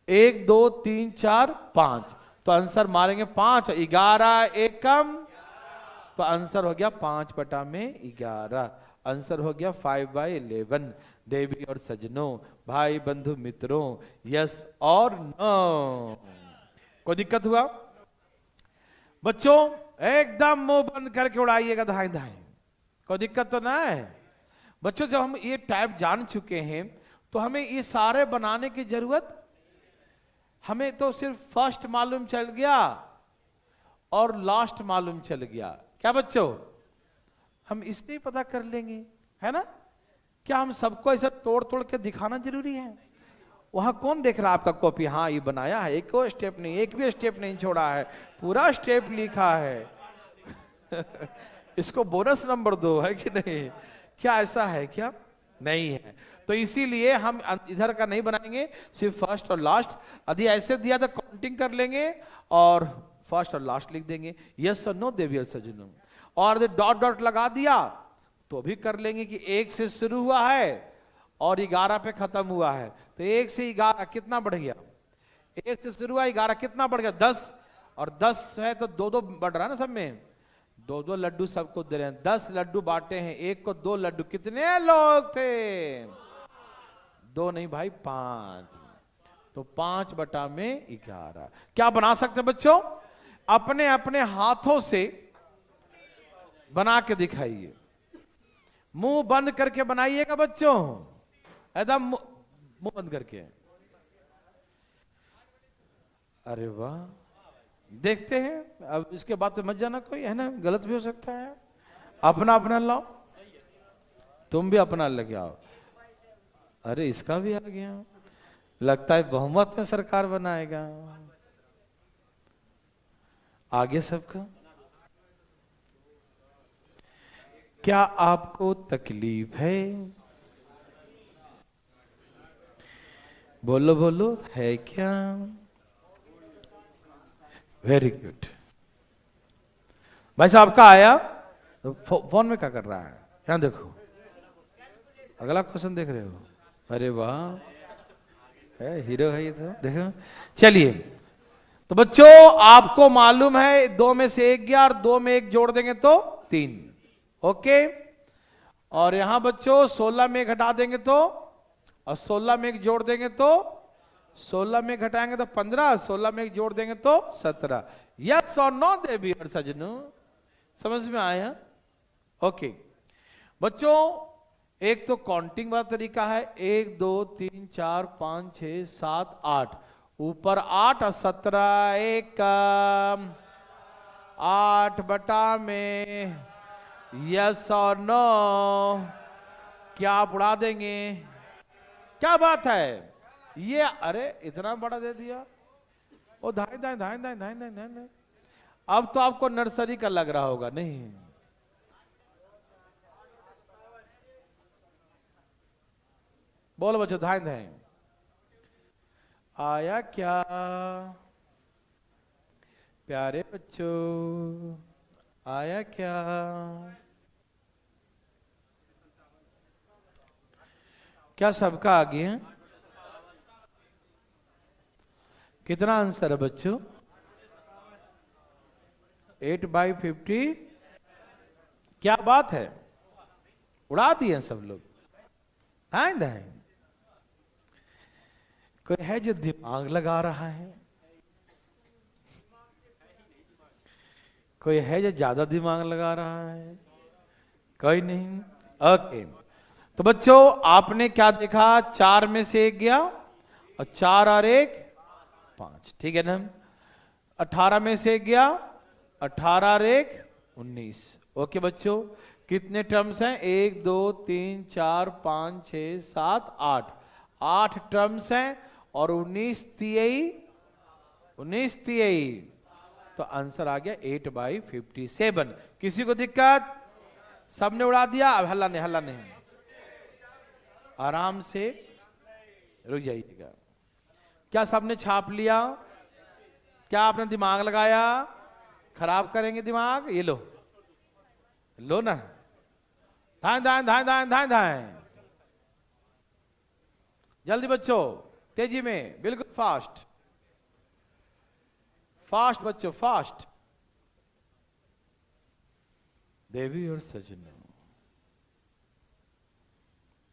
1 2 3 4 5, तो आंसर मारेंगे 5, 11 एकम, तो आंसर हो गया 5 बटा में 11। आंसर हो गया 5/11। देवी और सजनों, भाई बंधु मित्रों, यस और नो? कोई दिक्कत हुआ? बच्चों एकदम मुंह बंद करके उड़ाइएगा धाएं धाएं, कोई दिक्कत तो ना है? बच्चों जब हम ये टाइप जान चुके हैं तो हमें ये सारे बनाने की जरूरत, हमें तो सिर्फ फर्स्ट मालूम चल गया और लास्ट मालूम चल गया। क्या बच्चों? हम इसलिए पता कर लेंगे, है ना? क्या हम सबको ऐसा तोड़ तोड़ के दिखाना जरूरी है? वहां कौन देख रहा है आपका कॉपी? हाँ ये बनाया है, एक स्टेप नहीं, एक भी स्टेप नहीं छोड़ा है, पूरा स्टेप लिखा है। इसको बोनस नंबर दो, है कि नहीं? क्या ऐसा है क्या? नहीं है। तो इसीलिए हम इधर का नहीं बनाएंगे, सिर्फ फर्स्ट और लास्ट। यदि ऐसे दिया तो काउंटिंग कर लेंगे और फर्स्ट और लास्ट लिख देंगे, यस और नो देवी और सजनों। और यदि डॉट डॉट लगा दिया तो भी कर लेंगे कि 1 से शुरू हुआ है और 11 पे खत्म हुआ है, तो 1 से 11 कितना बढ़ गया? 1 से शुरू हुआ, 11 कितना बढ़ गया? 10, और 10 है तो 2-2 बढ़ रहा है ना सब में, 2-2 लड्डू सबको दे रहे हैं। 10 लड्डू बांटे हैं, एक को 2 लड्डू। कितने लोग थे? 2 नहीं भाई, 5। तो 5 बटा में 11। क्या बना सकते बच्चों? अपने अपने हाथों से बना के दिखाइए। मुंह बंद करके बनाइएगा बच्चों, एकदम मुंह बंद करके। अरे वाह, देखते हैं। अब इसके बाद तो मत जाना कोई, है ना? गलत भी हो सकता है। अपना अपना लाओ, तुम भी अपना लेके आओ। अरे इसका भी आ गया, लगता है बहुमत में सरकार बनाएगा। आगे सबका। क्या आपको तकलीफ है? बोलो बोलो, है क्या? Very good. भाई साहब का आया तो फोन में क्या कर रहा है? यहां देखो, अगला क्वेश्चन देख रहे हो? अरे वाह, है हीरो है ये तो, देखो। चलिए, तो बच्चों आपको मालूम है 2 में से 1 गया और 2 में 1 जोड़ देंगे तो 3। ओके। और यहां बच्चों 16 में घटा देंगे तो, और 16 में 1 जोड़ देंगे तो 16 में घटाएंगे तो 15, 16 में 1 जोड़ देंगे तो 17। यस और नो देवी और सजनों? समझ में आया? ओके बच्चों, एक तो काउंटिंग वाला तरीका है, 1 2 3 4 5 6 7 8, ऊपर 8 और 17 एक 8 बटा में। यस और नो? क्या आप उड़ा देंगे? क्या बात है ये? अरे इतना बड़ा दे दिया, ओ धाए धाए धाए धाए धाए धाए धाए। अब तो आपको नर्सरी का लग रहा होगा, नहीं? बोलो बच्चों, धाए धाए आया क्या? प्यारे बच्चों आया क्या? क्या सबका आ गया? कितना आंसर है बच्चों? 8/50। क्या बात है, उड़ा दिए सब लोग। धाए धाए। कोई है जो दिमाग लगा रहा है? कोई है जो ज्यादा दिमाग लगा रहा है? कोई नहीं। ओके, तो बच्चों आपने क्या देखा, 4 में से 1 गया और 4 और 1 5, ठीक है ना। 18 में से 1 गया, 18 और 1 19। ओके बच्चों, कितने टर्म्स हैं, 1 2 3 4 5 6 7 8, 8 टर्म्स हैं और 19 तिहाई, 19 तिहाई, तो आंसर आ गया 8/57। किसी को दिक्कत, सबने उड़ा दिया, अब हल्ला नहीं, हल्ला नहीं, आराम से रुक जाइएगा। क्या सबने छाप लिया, क्या आपने दिमाग लगाया, खराब करेंगे दिमाग, ये लो, लो ना, धाएं धाएं धाएं धाएं धाएं धाएं, जल्दी बच्चों, तेजी में, बिल्कुल फास्ट, फास्ट बच्चों, फास्ट। देवी और सजनों,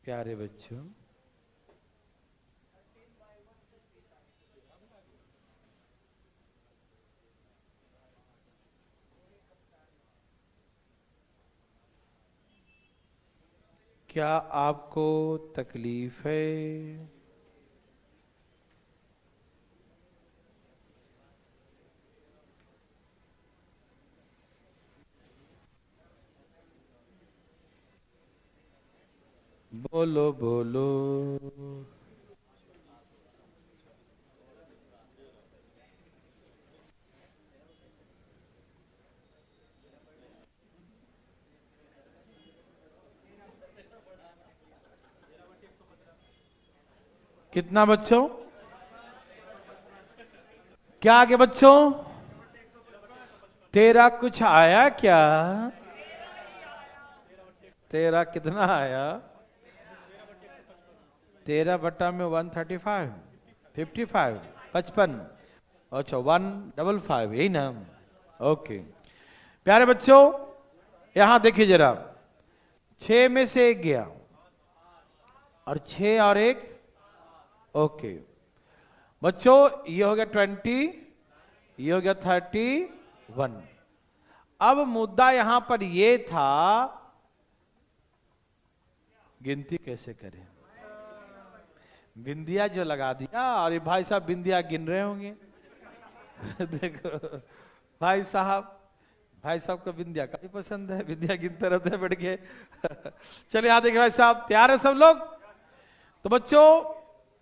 प्यारे बच्चों, क्या आपको तकलीफ है? बोलो बोलो। कितना बच्चों, क्या आगे बच्चों, 13 कुछ आया क्या? 13 कितना आया? 13 बट्टा में 135, 55, 55, अच्छा 155, यही ना। ओके प्यारे बच्चों, यहां देखिए जरा, 6 में से 1 गया और 6 और 1, ओके बच्चों ये हो गया 20, ये हो गया 31। अब मुद्दा यहां पर ये था, गिनती कैसे करें। बिंदिया जो लगा दिया, और ये भाई साहब बिंदिया गिन रहे होंगे देखो भाई साहब को बिंदिया काफी पसंद है, बिंदिया गिनते रहते हैं बैठ के चलिए यहाँ देखिए भाई साहब, तैयार है सब लोग? तो बच्चों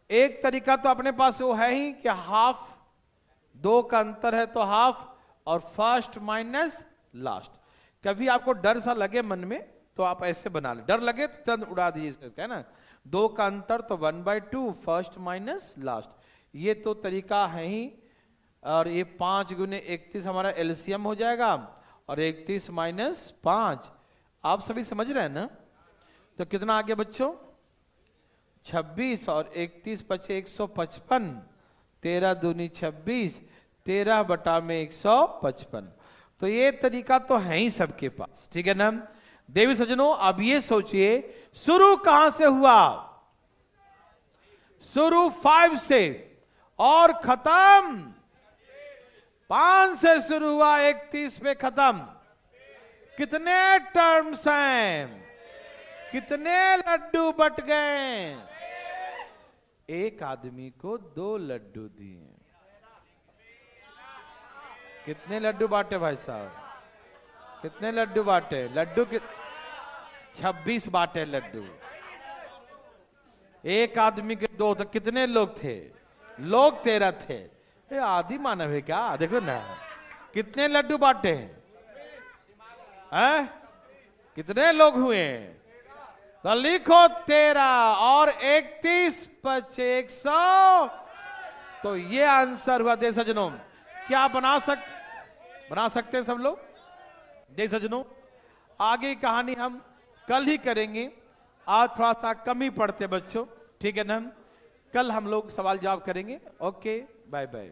एक तरीका तो अपने पास वो है ही कि हाफ, 2 का अंतर है तो हाफ, और फर्स्ट माइनस लास्ट। कभी आपको डर सा लगे मन में तो आप ऐसे बना ले, डर लगे तो तुरंत उड़ा दीजिए, है ना। 2 का अंतर तो 1/2, फर्स्ट माइनस लास्ट, ये तो तरीका है ही। और ये 5 गुने 31 हमारा एलसीएम हो जाएगा, और 31 माइनस 5, आप सभी समझ रहे हैं ना। तो कितना आ गया बच्चों, 26, और 31 बचे 155, 13 दूनी 26, 13 बटा में 155। तो ये तरीका तो है ही सबके पास, ठीक है ना। देवी सज्जनों अब ये सोचिए शुरू कहां से हुआ, शुरू 5 से और खत्म 5 से शुरू हुआ, 31 में खत्म। कितने टर्म्स हैं, कितने लड्डू बट गए? एक आदमी को 2 लड्डू दिए। कितने लड्डू बांटे भाई साहब, कितने लड्डू बांटे? लड्डू 26 बांटे लड्डू। एक आदमी के 2, तो कितने लोग थे? लोग 13 थे। ये आदि मानव है क्या? देखो ना कितने लड्डू बांटे हैं, कितने लोग हुए? तो लिखो 13 और 31 बचे 100। तो ये आंसर हुआ देश सज्जनों। क्या बना सकते हैं सब लोग? देश सज्जनों आगे की कहानी हम कल ही करेंगे, आज थोड़ा सा कम ही पढ़ते बच्चों, ठीक है ना। कल हम लोग सवाल जवाब करेंगे। Okay bye bye.